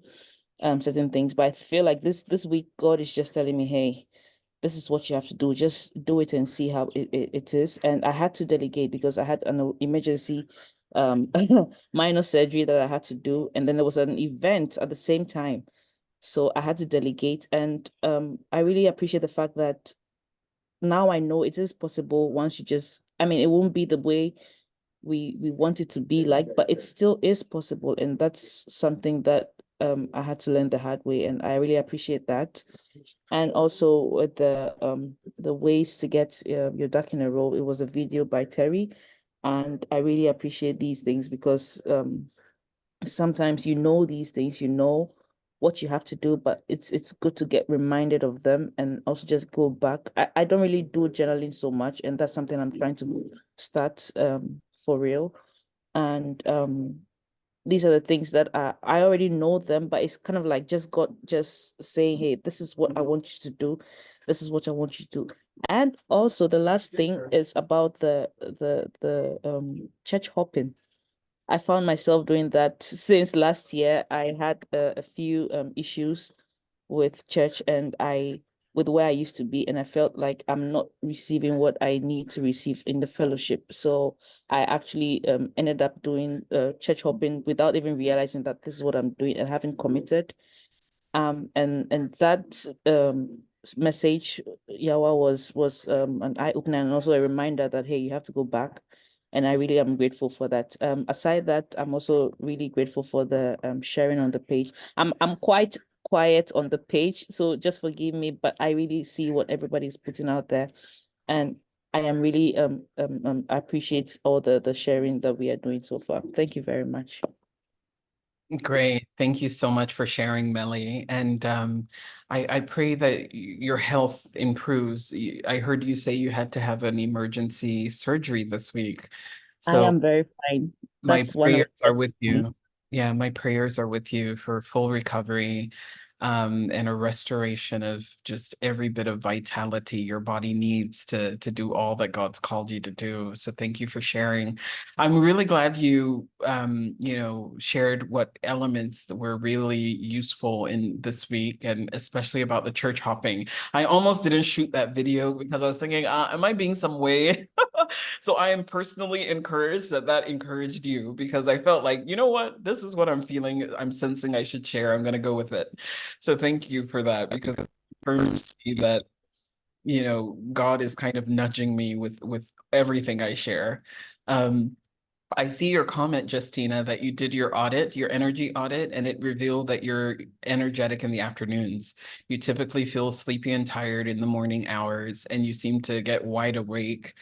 certain things. But I feel like this week God is just telling me, hey, this is what you have to do. Just do it and see how it is. And I had to delegate because I had an emergency um minor surgery that I had to do. And then there was an event at the same time. So I had to delegate. And I really appreciate the fact that now I know it is possible once you just, I mean, it won't be the way we want it to be like, but it still is possible. And that's something that I had to learn the hard way. And I really appreciate that. And also with the ways to get your duck in a row, it was a video by Terry, and I really appreciate these things because sometimes you know these things, you know what you have to do, but it's good to get reminded of them and also just go back. I don't really do journaling so much, and that's something I'm trying to start for real. And these are the things that I already know them, but it's kind of like just saying, hey, this is what I want you to do. This is what I want you to do. And also the last thing is about the church hopping. I found myself doing that since last year. I had a few issues with church and I with where I used to be, and I felt like I'm not receiving what I need to receive in the fellowship. So I actually ended up doing church hopping without even realizing that this is what I'm doing and having committed. And that message, Yawa, was an eye opener and also a reminder that hey, you have to go back. And I really am grateful for that. Aside that, I'm also really grateful for the sharing on the page. I'm quite quiet on the page, so just forgive me, but I really see what everybody's putting out there. And I am really I appreciate all the sharing that we are doing so far. Thank you very much. Great. Thank you so much for sharing, Melly. And I pray that your health improves. I heard you say you had to have an emergency surgery this week. I So am very fine. my That's one of prayers the are with you. testimonies. Yeah, my prayers are with you for full recovery, and a restoration of just every bit of vitality your body needs to do all that God's called you to do. So thank you for sharing. I'm really glad you shared what elements that were really useful in this week, and especially about the church hopping. I almost didn't shoot that video because I was thinking, am I being some way? So I am personally encouraged that that encouraged you, because I felt like, you know what, this is what I'm feeling. I'm sensing I should share. I'm going to go with it. So thank you for that, because it confirms to me that, God is kind of nudging me with everything I share. Um, I see your comment, Justina, that you did your audit, your energy audit, and it revealed that you're energetic in the afternoons. You typically feel sleepy and tired in the morning hours, and you seem to get wide awake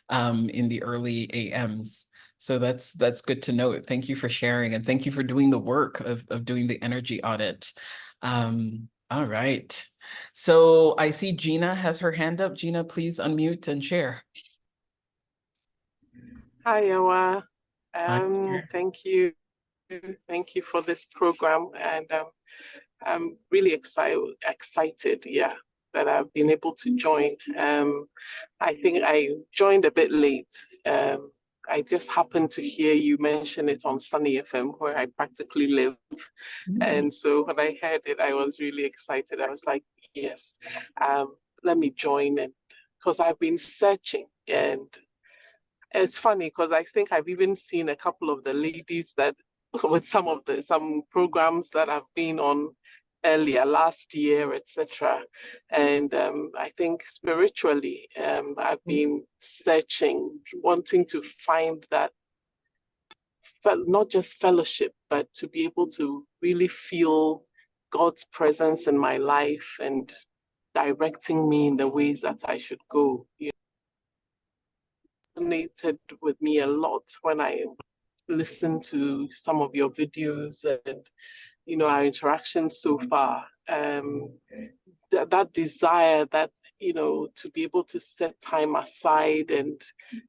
in the early AMs. So that's good to know. Thank you for sharing, and thank you for doing the work of doing the energy audit. All right. So I see Gina has her hand up. Gina, please unmute and share. Hi, Yawa. Hi there. Thank you. Thank you for this program. And I'm really excited, yeah, that I've been able to join. I think I joined a bit late. I just happened to hear you mention it on Sunny FM, where I practically live. And so when I heard it, I was really excited. I was like, yes, let me join it, because I've been searching, and it's funny because I think I've even seen a couple of the ladies that with some programs that I've been on earlier last year, etc. And I think spiritually, I've been searching, wanting to find that not just fellowship, but to be able to really feel God's presence in my life and directing me in the ways that I should go. You resonated with me a lot when I listened to some of your videos and our interactions so far. That desire, that to be able to set time aside and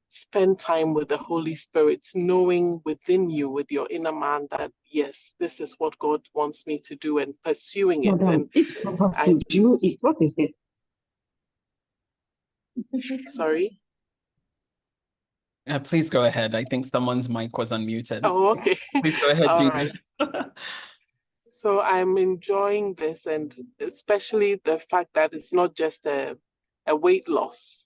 spend time with the Holy Spirit, knowing within you, with your inner man, that yes, this is what God wants me to do, and pursuing it. Madam, And it's proper I food. Do you eat? What is it? sorry. Please go ahead. I think someone's mic was unmuted. Oh, okay. Please go ahead, All Gina. right. So I'm enjoying this, and especially the fact that it's not just a weight loss,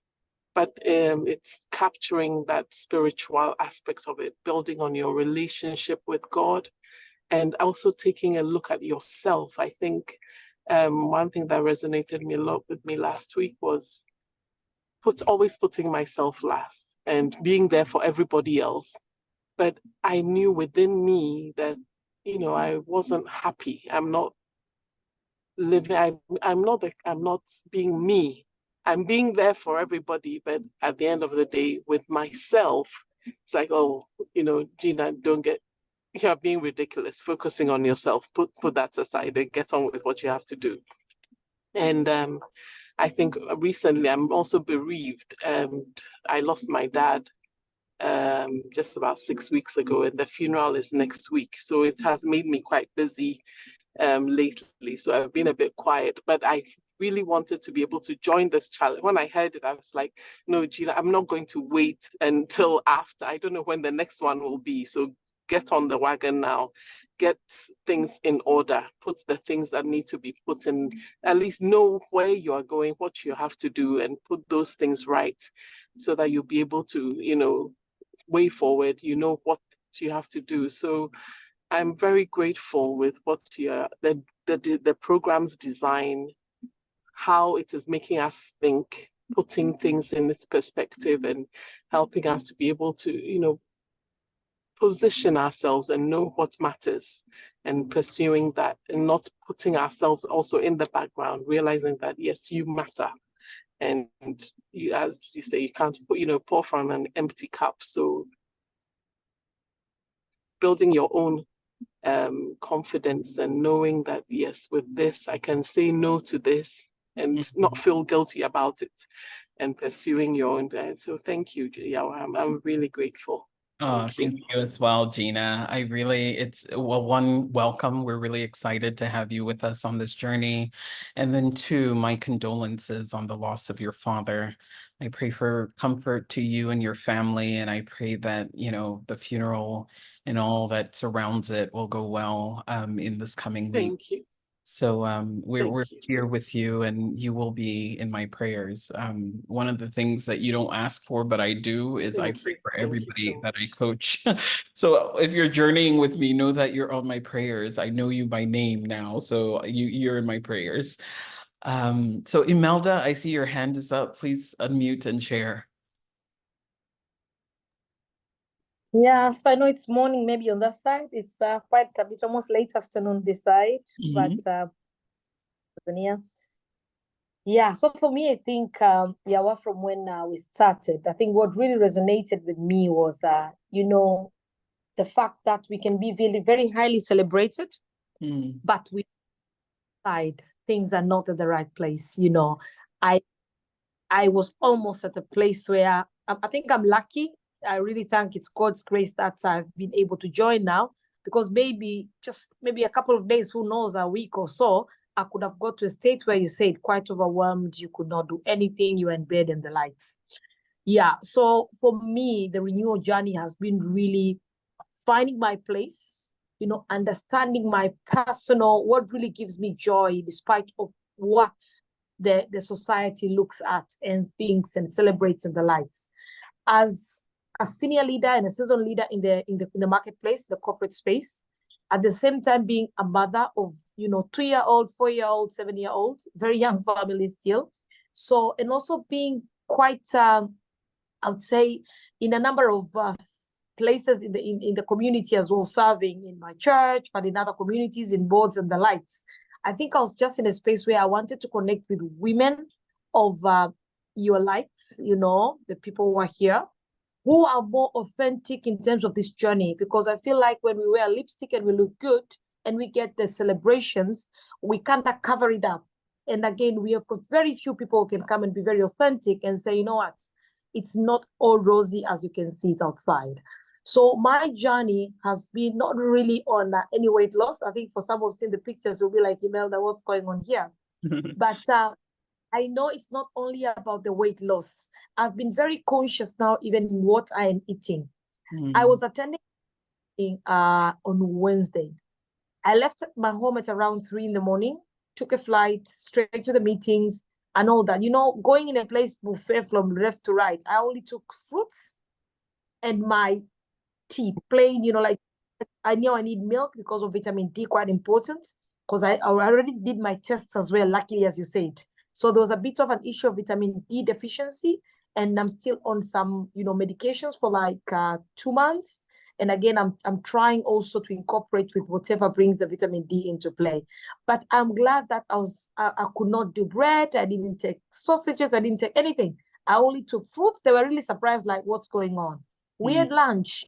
but it's capturing that spiritual aspect of it, building on your relationship with God, and also taking a look at yourself. I think one thing that resonated me a lot with me last week was always putting myself last and being there for everybody else. But I knew within me that, I wasn't happy. I'm not living, I'm not being me. I'm being there for everybody, but at the end of the day, with myself, it's like, oh, Gina, don't get, you're being ridiculous, focusing on yourself. Put that aside and get on with what you have to do. And I think recently I'm also bereaved. I lost my dad just about 6 weeks ago, and the funeral is next week. So it has made me quite busy lately. So I've been a bit quiet, but I really wanted to be able to join this challenge. When I heard it, I was like, no, Gina, I'm not going to wait until after. I don't know when the next one will be. So get on the wagon now, get things in order, put the things that need to be put in, at least know where you are going, what you have to do, and put those things right so that you'll be able to, way forward, what you have to do. So I'm very grateful with what the program's design, how it is making us think, putting things in its perspective, and helping us to be able to, position ourselves and know what matters, and pursuing that, and not putting ourselves also in the background, realizing that yes, you matter. And you, as you say, you can't pour from an empty cup. So building your own confidence and knowing that, yes, with this, I can say no to this and not feel guilty about it, and pursuing your own. So thank you, Yawa. I'm really grateful. Oh, thank you as well, Gina. It's well, one, welcome. We're really excited to have you with us on this journey. And then two, my condolences on the loss of your father. I pray for comfort to you and your family, and I pray that, the funeral and all that surrounds it will go well in this coming week. Thank you. So we're Thank you. here with you, and you will be in my prayers. One of the things that you don't ask for, but I do, is I Thank pray you. for Thank you everybody so that I much. coach. So if you're journeying with me, know that you're on my prayers. I know you by name now, so you're in my prayers. So Imelda, I see your hand is up. Please unmute and share. Yes, I know it's morning maybe on that side. It's quite a bit almost late afternoon this side, but Tanzania. Yeah, so for me, I think Yawa, from when we started, I think what really resonated with me was the fact that we can be really very highly celebrated, but we side things are not at the right place. I was almost at a place where I think I'm lucky. I really thank it's God's grace that I've been able to join now, because just maybe a couple of days, who knows, a week or so, I could have got to a state where you said quite overwhelmed, you could not do anything, you were in bed and the lights. Yeah, so for me, the renewal journey has been really finding my place, understanding my what really gives me joy despite of what the society looks at and thinks and celebrates in the lights. As a senior leader and a seasoned leader in the marketplace, the corporate space, at the same time being a mother of 2-year-old, 4-year-old, 7-year-old, very young family still. So, and also being quite I would say in a number of places in the community as well, serving in my church, but in other communities, in boards and the lights. I think I was just in a space where I wanted to connect with women of your lights, the people who are here, who are more authentic in terms of this journey. Because I feel like when we wear lipstick and we look good and we get the celebrations, we kind of cover it up. And again, we have got very few people who can come and be very authentic and say, you know what, it's not all rosy as you can see it outside. So my journey has been not really on any weight loss. I think for some who've seen the pictures, you'll be like, Imelda, what's going on here? But I know it's not only about the weight loss. I've been very conscious now, even in what I am eating. I was attending on Wednesday. I left my home at around 3 in the morning, took a flight straight to the meetings and all that. Going in a place buffet from left to right, I only took fruits and my tea, plain, like I knew I need milk because of vitamin D, quite important, because I already did my tests as well, luckily, as you said. So there was a bit of an issue of vitamin D deficiency, and I'm still on some, medications for like 2 months. And again, I'm trying also to incorporate with whatever brings the vitamin D into play. But I'm glad that I could not do bread. I didn't take sausages. I didn't take anything. I only took fruits. They were really surprised, like, what's going on? We had lunch,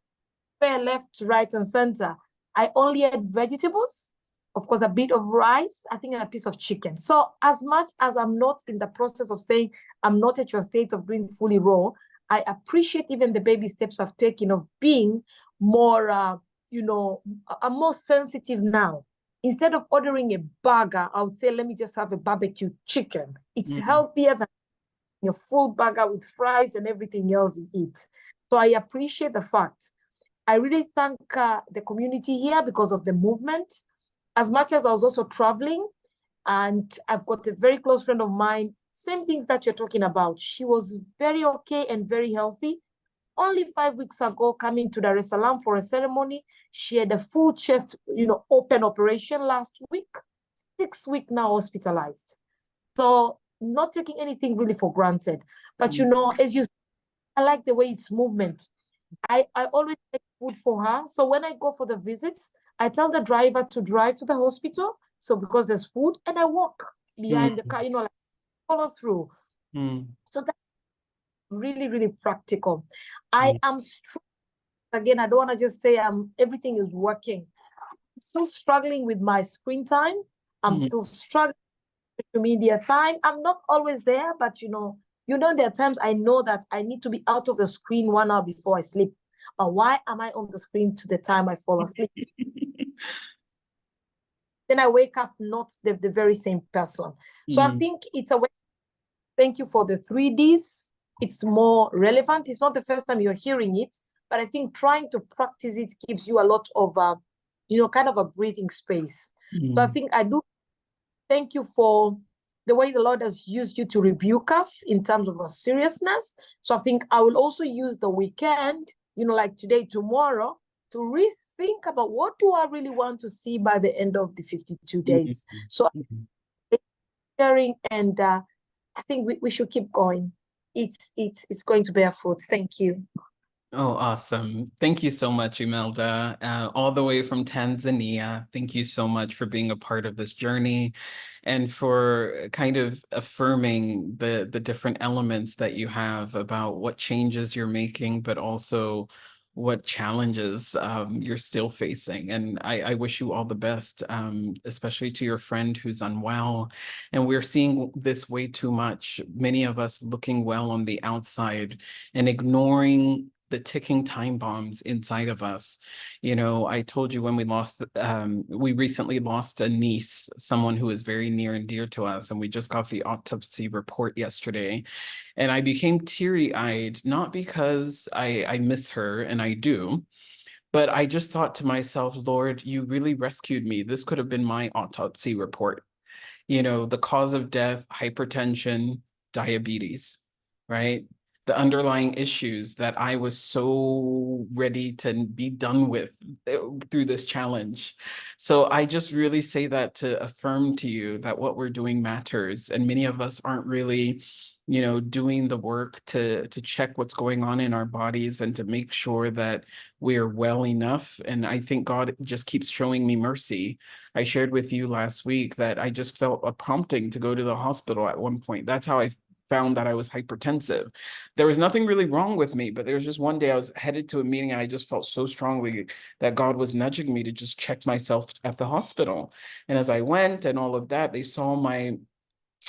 left, right, and center. I only had vegetables, of course, a bit of rice, I think, and a piece of chicken. So as much as I'm not in the process of saying I'm not at your state of being fully raw, I appreciate even the baby steps I've taken of being more, I'm more sensitive now. Instead of ordering a burger, I would say, let me just have a barbecue chicken. It's healthier than your full burger with fries and everything else you eat. So I appreciate the fact. I really thank the community here because of the movement. As much as I was also traveling, and I've got a very close friend of mine, same things that you're talking about. She was very okay and very healthy. Only 5 weeks ago, coming to Dar es Salaam for a ceremony, she had a full chest, open operation last week. 6 weeks now hospitalized. So not taking anything really for granted. But as you said, I like the way it's movement. I always make food for her. So when I go for the visits, I tell the driver to drive to the hospital. So because there's food, and I walk behind the car, like follow through. Mm. So that's really, really practical. I am again, I don't want to just say everything is working. I'm still struggling with my screen time. I'm still struggling with social media time. I'm not always there, but there are times I know that I need to be out of the screen 1 hour before I sleep. But why am I on the screen to the time I fall asleep? Then I wake up not the very same person. So I think it's a way. Thank you for the 3Ds. It's more relevant. It's not the first time you're hearing it, but I think trying to practice it gives you a lot of, kind of a breathing space. So I think I do thank you for the way the Lord has used you to rebuke us in terms of our seriousness. So I think I will also use the weekend, like today, tomorrow, to rethink about what do I really want to see by the end of the 52 days. So sharing, and I think we should keep going. It's going to bear fruit. Thank you. Oh, awesome. Thank you so much, Imelda, all the way from Tanzania. Thank you so much for being a part of this journey and for kind of affirming the different elements that you have about what changes you're making, but also what challenges you're still facing. And I wish you all the best, especially to your friend who's unwell. And we're seeing this way too much. Many of us looking well on the outside and ignoring the ticking time bombs inside of us. I told you when we recently lost a niece, someone who is very near and dear to us, and we just got the autopsy report yesterday. And I became teary-eyed, not because I miss her, and I do, but I just thought to myself, Lord, you really rescued me. This could have been my autopsy report. The cause of death, hypertension, diabetes, right? The underlying issues that I was so ready to be done with through this challenge. So I just really say that to affirm to you that what we're doing matters. And many of us aren't really, doing the work to check what's going on in our bodies and to make sure that we're well enough. And I think God just keeps showing me mercy. I shared with you last week that I just felt a prompting to go to the hospital at one point. That's how I found that I was hypertensive. There was nothing really wrong with me, but there was just one day I was headed to a meeting and I just felt so strongly that God was nudging me to just check myself at the hospital. And as I went and all of that, they saw my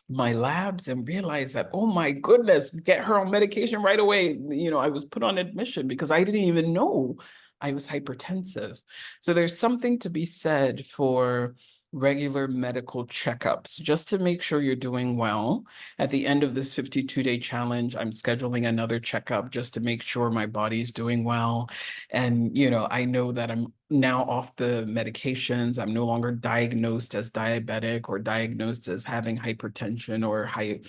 labs and realized that, oh my goodness, get her on medication right away. I was put on admission because I didn't even know I was hypertensive. So there's something to be said for regular medical checkups just to make sure you're doing well. At the end of this 52-day challenge, I'm scheduling another checkup just to make sure my body's doing well. And, I know that I'm now off the medications. I'm no longer diagnosed as diabetic or diagnosed as having hypertension or high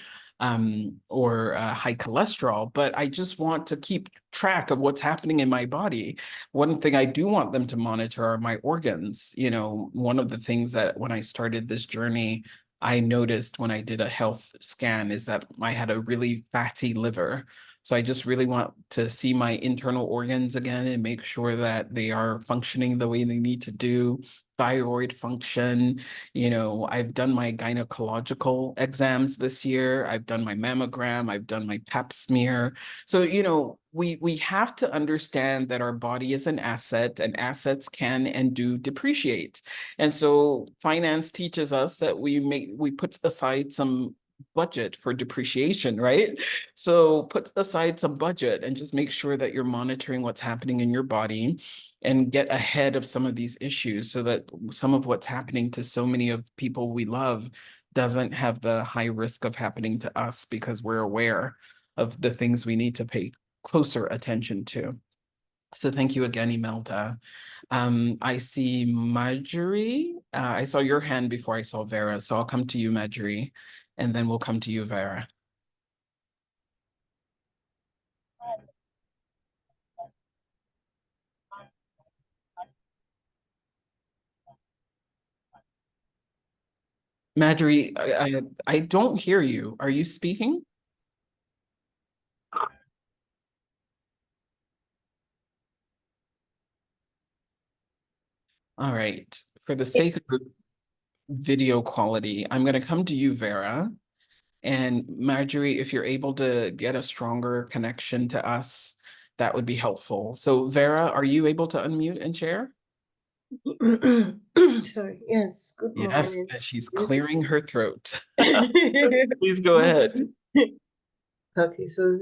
cholesterol, but I just want to keep track of what's happening in my body. One thing I do want them to monitor are my organs. One of the things that when I started this journey, I noticed when I did a health scan is that I had a really fatty liver. So I just really want to see my internal organs again and make sure that they are functioning the way they need to do. Thyroid function. I've done my gynecological exams this year. I've done my mammogram. I've done my pap smear. So, we have to understand that our body is an asset and assets can and do depreciate. And so finance teaches us that we put aside some budget for depreciation, right? So put aside some budget and just make sure that you're monitoring what's happening in your body and get ahead of some of these issues so that some of what's happening to so many of people we love doesn't have the high risk of happening to us because we're aware of the things we need to pay closer attention to. So thank you again, Imelda. I see Marjorie. I saw your hand before I saw Vera, so I'll come to you, Marjorie, and then we'll come to you, Vera. Marjorie, I don't hear you. Are you speaking? All right. For the sake of the video quality, I'm going to come to you, Vera, And Marjorie, if you're able to get a stronger connection to us, that would be helpful. So Vera, are you able to unmute and share? Sorry, yes, good Yes, morning. and she's Yes. clearing her throat. Please go ahead. Okay, so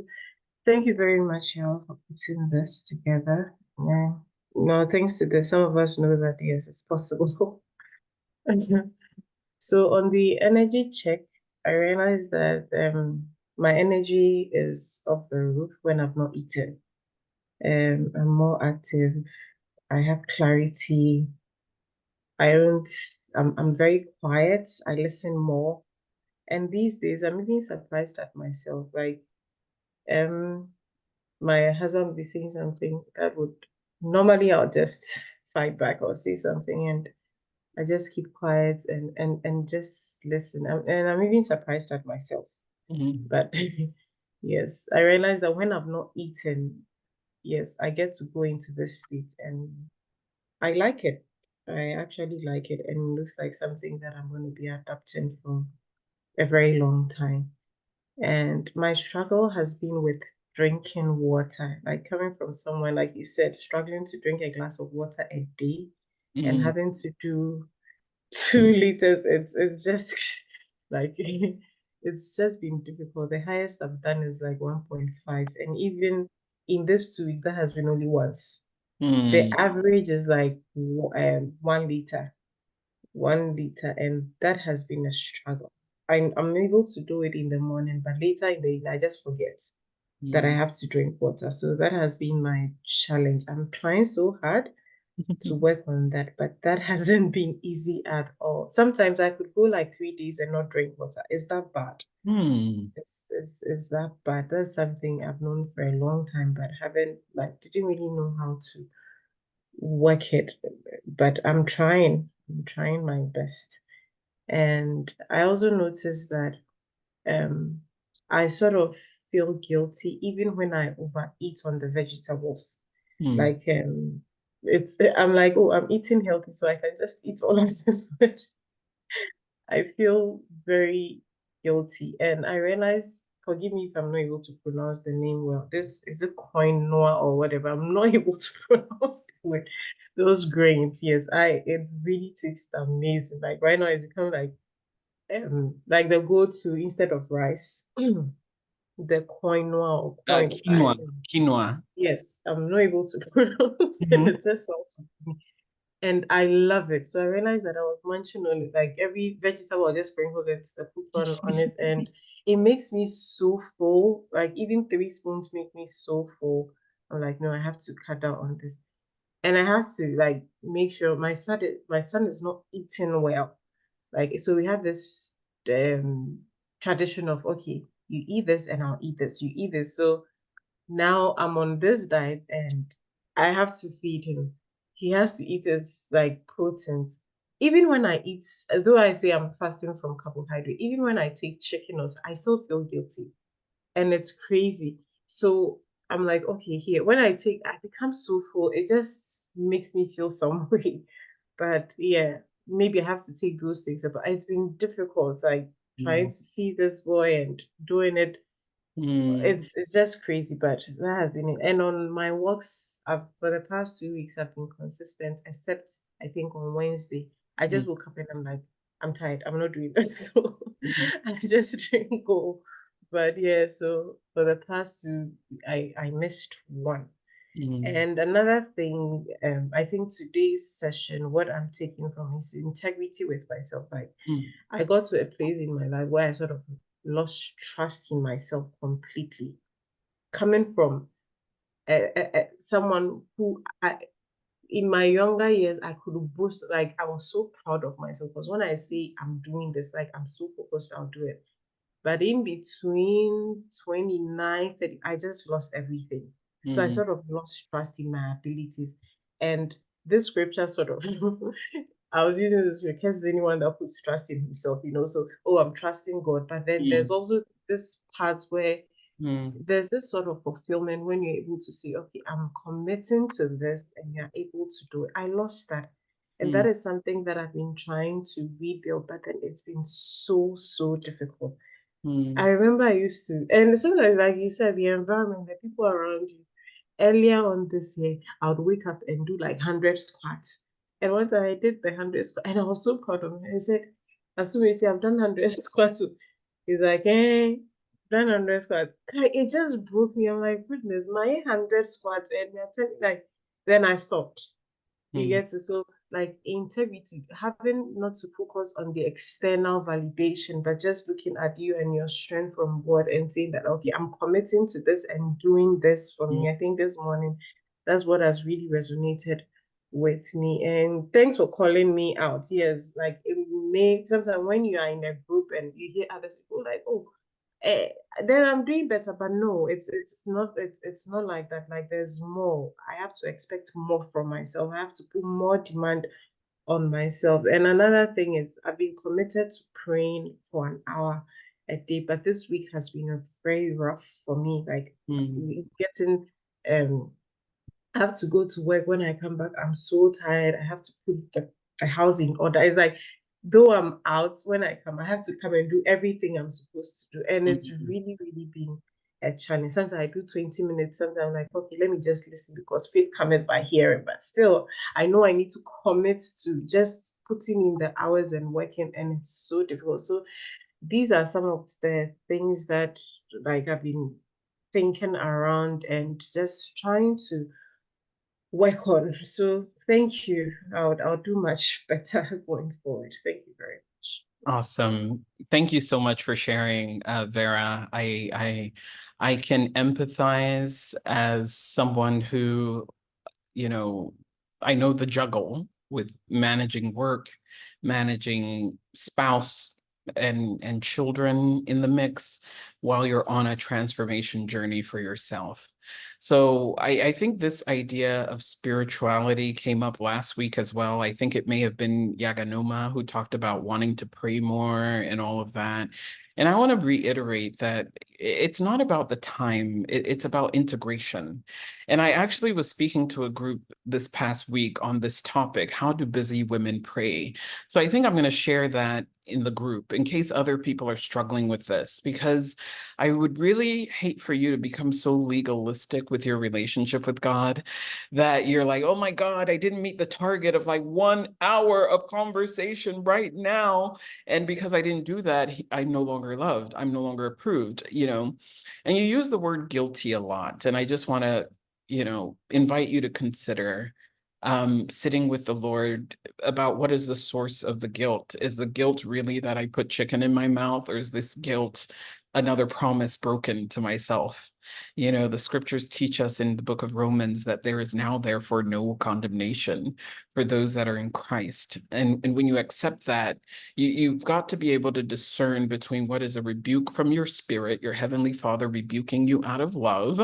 thank you very much, y'all, for putting this together. No, thanks to this, some of us know that yes, it's possible. So on the energy check, I realized that my energy is off the roof when I've not eaten. I'm more active. I have clarity. I don't. I'm very quiet. I listen more. And these days, I'm even surprised at myself. Like, um, my husband would be saying something that would normally I'll just fight back or say something, and I just keep quiet and just listen. And I'm even surprised at myself. Mhm. But yes, I realize that when I've not eaten, yes, I get to go into this state, and I like it. I actually like it, and it looks like something that I'm going to be adapting for a very long time. And my struggle has been with drinking water, like coming from somewhere, like you said, struggling to drink a glass of water a day and Mhm. having to do 2 liters. It's just like it's just been difficult. The highest I've done is like 1.5. And even in these 2 weeks, that has been only once. The Mm. average is like 1 liter. 1 liter, and that has been a struggle. I'm able to do it in the morning, but later in the evening, I just forget that I Mm. have to drink water. So that has been my challenge. I'm trying so hard to work on that, but that hasn't been easy at all. Sometimes I could go like 3 days and not drink water. Is that bad? Mm. Is that bad? That's something I've known for a long time, but haven't like didn't really know how to work it. But I'm trying. I'm trying my best. And I also noticed that I sort of feel guilty even when I overeat on the vegetables. Mm. Like it's I'm like, oh, I'm eating healthy, so I can just eat all of this. But I feel very guilty. And I realized, forgive me if I'm not able to pronounce the name well. This is a quinoa or whatever. I'm not able to pronounce the word. Those grains, yes, it really tastes amazing. Like right now, it's become like the go-to instead of rice. The quinoa or coin. Quinoa. Quinoa. Yes, I'm not able to pronounce it. Mhm. It just sounds funny. And I love it. So I realized that I was munching on it. Like every vegetable, I just sprinkle it, the coupon on it, and it makes me so full. Like even 3 spoons make me so full. I'm like, no, I have to cut down on this. And I have to like make sure my son is not eating well. Like so we have this tradition of okay, you eat this and I'll eat this. You eat this. So now I'm on this diet and I have to feed him. He has to eat his like proteins. Even when I eat, though I say I'm fasting from carbohydrate, even when I take chicken or I still feel guilty. And it's crazy. So I'm like, okay, here. When I become so full, it just makes me feel some way. But yeah, maybe I have to take those things. But it's been difficult, like trying Mm. to feed this boy and doing it. Mm. It's just crazy, but that has been it. And on my walks, for the past 2 weeks, I've been consistent, except I think on Wednesday, I just Mm. woke up and I'm like, I'm tired. I'm not doing this. So Mhm. I just didn't go. But yeah, so for the past two, I missed one. Mm. And another thing, I think today's session, what I'm taking from is integrity with myself. Like Mm. I got to a place in my life where I sort of lost trust in myself completely. Coming from someone who in my younger years, I could boast, like I was so proud of myself because when I say I'm doing this, like I'm so focused, I'll do it. But in between 29, 30, I just lost everything. So I Mm. sort of lost trust in my abilities. And this scripture sort of, I was using this because anyone that puts trust in himself, so, oh, I'm trusting God. But then there's Mm. also this part where Mm. there's this sort of fulfillment when you're able to say, okay, I'm committing to this and you're able to do it. I lost that. And that Mm. is something that I've been trying to rebuild, but then it's been so, so difficult. I remember I used to, and sometimes, like you said, the environment, the people around you. Earlier on this year, I would wake up and do like 100 squats. And once I did the 100 squats, and I was so proud of me. I said, as soon as I've done 100 squats, he's like, hey, done 100 squats. It just broke me. I'm like, goodness, my 100 squats, and you're telling, like, then I stopped. You get it? So, like, integrity, having not to focus on the external validation, but just looking at you and your strength from God and saying that, okay, I'm committing to this and doing this for me. I think this morning, that's what has really resonated with me. And thanks for calling me out. Yes, like, it may sometimes when you are in a group and you hear other people like, oh, eh, then I'm doing better. But no, it's not like that. Like, there's more. I have to expect more from myself. I have to put more demand on myself. And another thing is I've been committed to praying for an hour a day, but this week has been very rough for me. Like, getting I have to go to work. When I come back, I'm so tired. I have to put the house in order. It's like, though I'm out, when I come, I have to come and do everything I'm supposed to do. And it's really, really been a challenge. Sometimes I do 20 minutes. Sometimes I'm like, okay, let me just listen, because faith cometh by hearing. But still, I know I need to commit to just putting in the hours and working, and it's so difficult. So these are some of the things that, like, I've been thinking around and just trying to work on. So thank you. I'll do much better going forward. Thank you very much. Awesome. Thank you so much for sharing, Vera. I can empathize as someone who, you know, I know the juggle with managing work, managing spouse and children in the mix while you're on a transformation journey for yourself. So I think this idea of spirituality came up last week as well. I think it may have been Yaganoma who talked about wanting to pray more and all of that. And I want to reiterate that it's not about the time, it's about integration. And I actually was speaking to a group this past week on this topic, how do busy women pray? So I think I'm going to share that in the group in case other people are struggling with this, because I would really hate for you to become so legalistic with your relationship with God that you're like, oh my God, I didn't meet the target of like 1 hour of conversation right now. And because I didn't do that, I'm no longer loved. I'm no longer approved, you know? And you use the word guilty a lot. And I just want to, you know, invite you to consider sitting with the Lord about what is the source of the guilt. Is the guilt really that I put chicken in my mouth, or is this guilt another promise broken to myself? You know, the scriptures teach us in the book of Romans that there is now therefore no condemnation for those that are in Christ. And when you accept that, you've got to be able to discern between what is a rebuke from your spirit, your heavenly Father rebuking you out of love,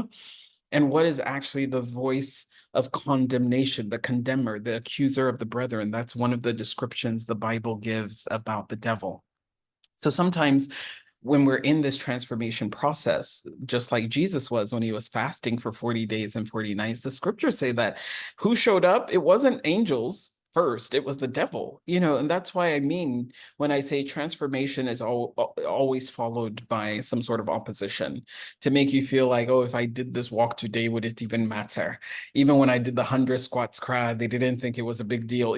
and what is actually the voice of condemnation, the condemner, the accuser of the brethren. That's one of the descriptions the Bible gives about the devil. So sometimes when we're in this transformation process, just like Jesus was when he was fasting for 40 days and 40 nights, the scriptures say that who showed up? It wasn't angels first, it was the devil, you know, and that's why I mean, when I say transformation is always followed by some sort of opposition to make you feel like, oh, if I did this walk today, would it even matter? Even when I did the 100 squats crowd, they didn't think it was a big deal.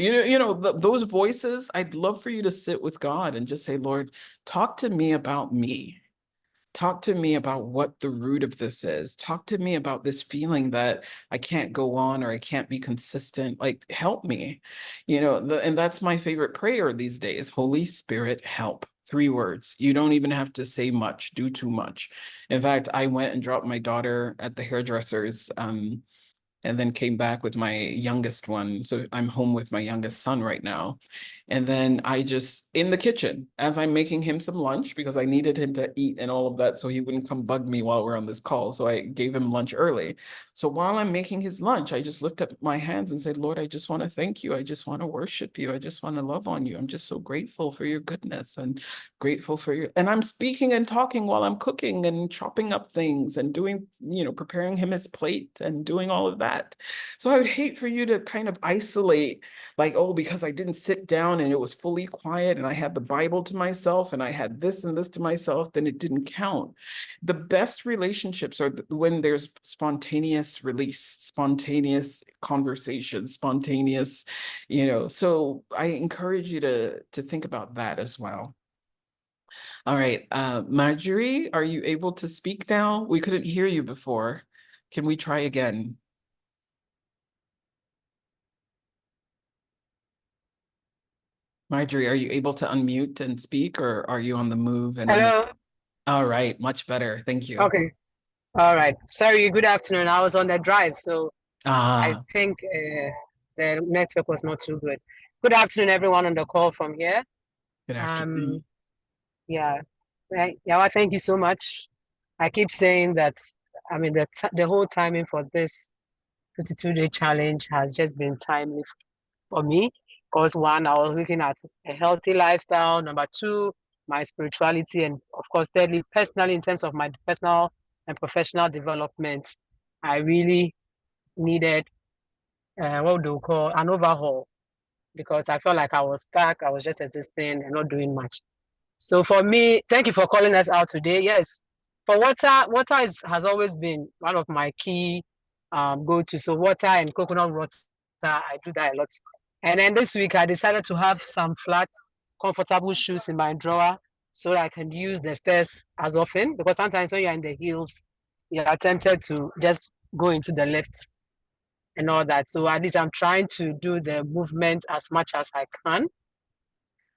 Those voices, I'd love for you to sit with God and just say, Lord, talk to me about me. Talk to me about what the root of this is. Talk to me about this feeling that I can't go on or I can't be consistent. Like, help me. And that's my favorite prayer these days. Holy Spirit, help. 3 words. You don't even have to say much, do too much. In fact, I went and dropped my daughter at the hairdresser's and then came back with my youngest one. So I'm home with my youngest son right now. And then I just, in the kitchen, as I'm making him some lunch, because I needed him to eat and all of that, so he wouldn't come bug me while we're on this call. So I gave him lunch early. So while I'm making his lunch, I just lift up my hands and said, Lord, I just want to thank you. I just want to worship you. I just want to love on you. I'm just so grateful for your goodness and grateful for your, and I'm speaking and talking while I'm cooking and chopping up things and doing, preparing him his plate and doing all of that. that. So I would hate for you to kind of isolate, like, oh, because I didn't sit down and it was fully quiet and I had the Bible to myself and I had this and this to myself, then it didn't count. The best relationships are when there's spontaneous release, spontaneous conversation, spontaneous, so I encourage you to think about that as well. All right, Marjorie, are you able to speak now? We couldn't hear you before. Can we try again? Marjorie, are you able to unmute and speak, or are you on the move and Hello. All right, much better. Thank you. Okay. All right. Sorry. Good afternoon. I was on the drive, so I Ah, think the network was not too good. Good afternoon, everyone on the call from here. good afternoon. Um, yeah. Right. Yeah. Well, thank you so much. I keep saying that. I mean, the whole timing for this 52-day challenge has just been timely for me, because one, I was looking at a healthy lifestyle. Number two, my spirituality, and of course, thirdly, personally, in terms of my personal and professional development, I really needed what do we call an overhaul, because I felt like I was stuck. I was just existing and not doing much. So for me, thank you for calling us out today. Yes, for has always been one of my key go-to. So water and coconut water, I do that a lot. And then this week I decided to have some flat, comfortable shoes in my drawer so that I can use the stairs as often, because sometimes when you're in the hills, you're tempted to just go into the lift and all that. So at least I'm trying to do the movement as much as I can.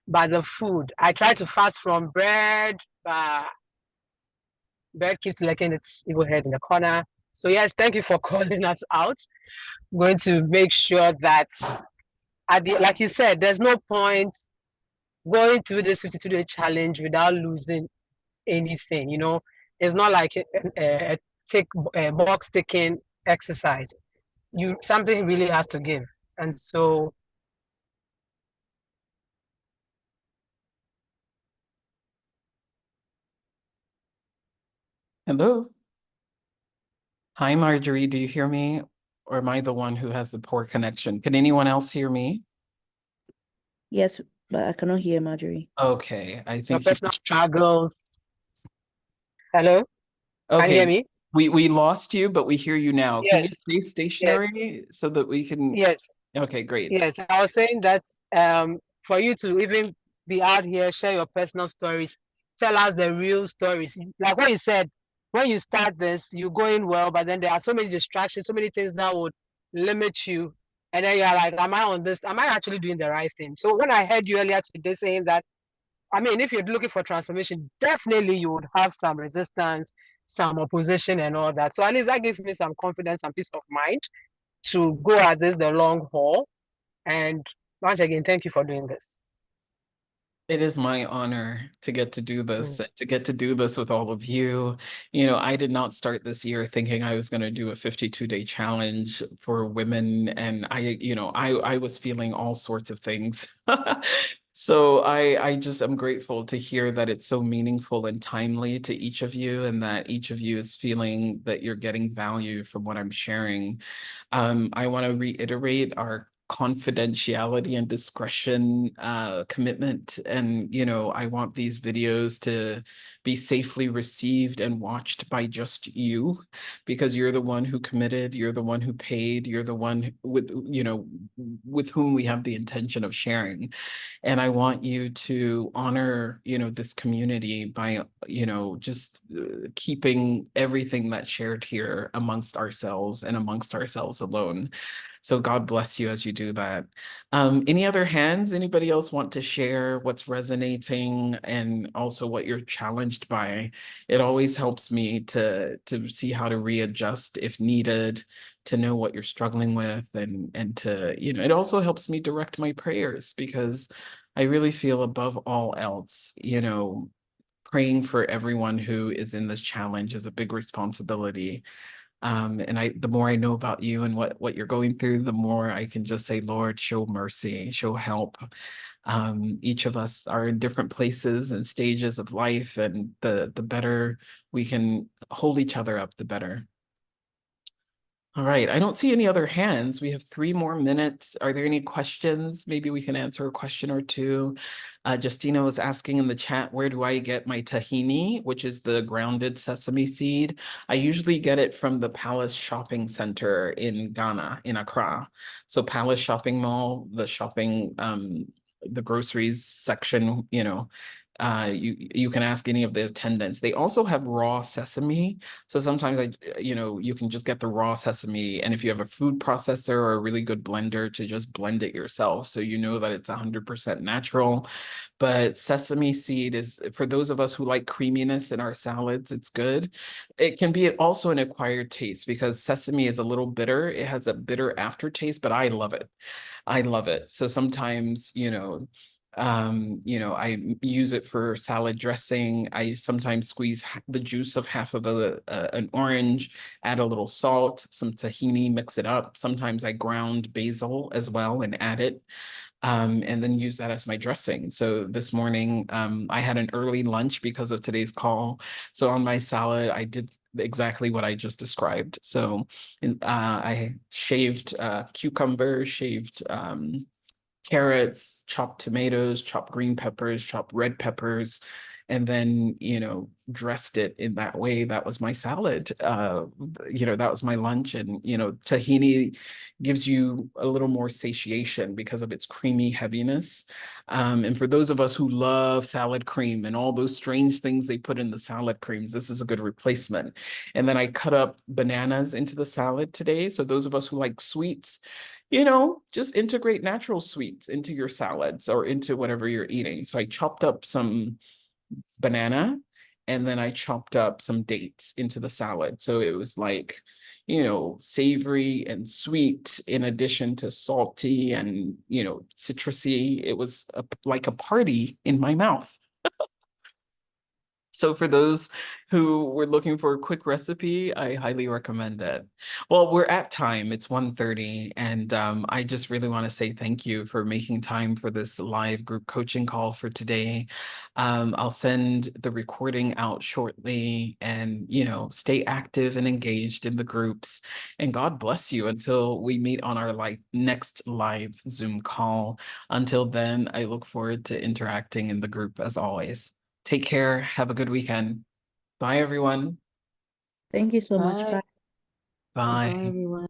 But the food, I try to fast from bread, but bread keeps licking its evil head in the corner. So yes, thank you for calling us out. I'm going to make sure that like you said, there's no point going through this 52-day challenge without losing anything. It's not like a box ticking exercise. Something really has to give. And so Hello. Hi, Marjorie. Do you hear me? Or am I the one who has the poor connection? Can anyone else hear me? Yes, but I cannot hear Marjorie. Okay, I your think personal struggles. Hello? Can you hear okay. me? We lost you, but we hear you now. Can you Yes, stay yes, stationary so that we can? yes, Okay, great. yes. I was saying that for you to even be out here, share your personal stories, tell us the real stories. Like what you said, when you start this, you're going well, but then there are so many distractions, so many things that would limit you. And then you're like, am I on this? Am I actually doing the right thing? So when I heard you earlier today saying that, I mean, if you're looking for transformation, definitely you would have some resistance, some opposition, and all that. So at least that gives me some confidence and peace of mind to go at this the long haul. And once again, thank you for doing this. It is my honor to get to do this, Mm. to get to do this with all of you. I did not start this year thinking I was going to do a 52-day challenge for women. And I was feeling all sorts of things. So I just am grateful to hear that it's so meaningful and timely to each of you, and that each of you is feeling that you're getting value from what I'm sharing. I want to reiterate our confidentiality and discretion commitment. And, I want these videos to be safely received and watched by just you, because you're the one who committed, you're the one who paid, you're the one with whom we have the intention of sharing. And I want you to honor, this community by, just keeping everything that's shared here amongst ourselves and amongst ourselves alone. So God bless you as you do that. Any other hands? Anybody else want to share what's resonating and also what you're challenged by? It always helps me to see how to readjust if needed, to know what you're struggling with, and to, it also helps me direct my prayers, because I really feel above all else, praying for everyone who is in this challenge is a big responsibility. And the more I know about you and what you're going through, the more I can just say, Lord, show mercy, show help. Each of us are in different places and stages of life, and the better we can hold each other up, the better. All right, I don't see any other hands. We have 3 more minutes. Are there any questions? Maybe we can answer a question or two. Justina was asking in the chat, where do I get my tahini, which is the grounded sesame seed? I usually get it from the Palace Shopping Center in Ghana, in Accra. So Palace Shopping Mall, the groceries section, you can ask any of the attendants. They also have raw sesame. So sometimes you can just get the raw sesame. And if you have a food processor or a really good blender, to just blend it yourself. So you know that it's 100% natural. But sesame seed is, for those of us who like creaminess in our salads, it's good. It can be also an acquired taste because sesame is a little bitter. It has a bitter aftertaste, but I love it. I love it. So sometimes, I use it for salad dressing. I sometimes squeeze the juice of half of an orange, add a little salt, some tahini, mix it up. Sometimes I ground basil as well and add it, and then use that as my dressing. So this morning, I had an early lunch because of today's call. So on my salad, I did exactly what I just described. So I shaved cucumbers, shaved carrots, chopped tomatoes, chopped green peppers, chopped red peppers, and then, dressed it in that way. That was my salad. That was my lunch. And, tahini gives you a little more satiation because of its creamy heaviness. And for those of us who love salad cream and all those strange things they put in the salad creams, this is a good replacement. And then I cut up bananas into the salad today. So those of us who like sweets, just integrate natural sweets into your salads or into whatever you're eating. So I chopped up some banana and then I chopped up some dates into the salad. So it was like, savory and sweet in addition to salty and, citrusy. It was like a party in my mouth. So for those who were looking for a quick recipe, I highly recommend it. Well, we're at time. It's 1:30, and I just really want to say thank you for making time for this live group coaching call for today. I'll send the recording out shortly, and stay active and engaged in the groups. And God bless you until we meet on our next live Zoom call. Until then, I look forward to interacting in the group as always. Take care. Have a good weekend. Bye, everyone. Thank you so much. Bye. Bye. Bye. Bye, everyone.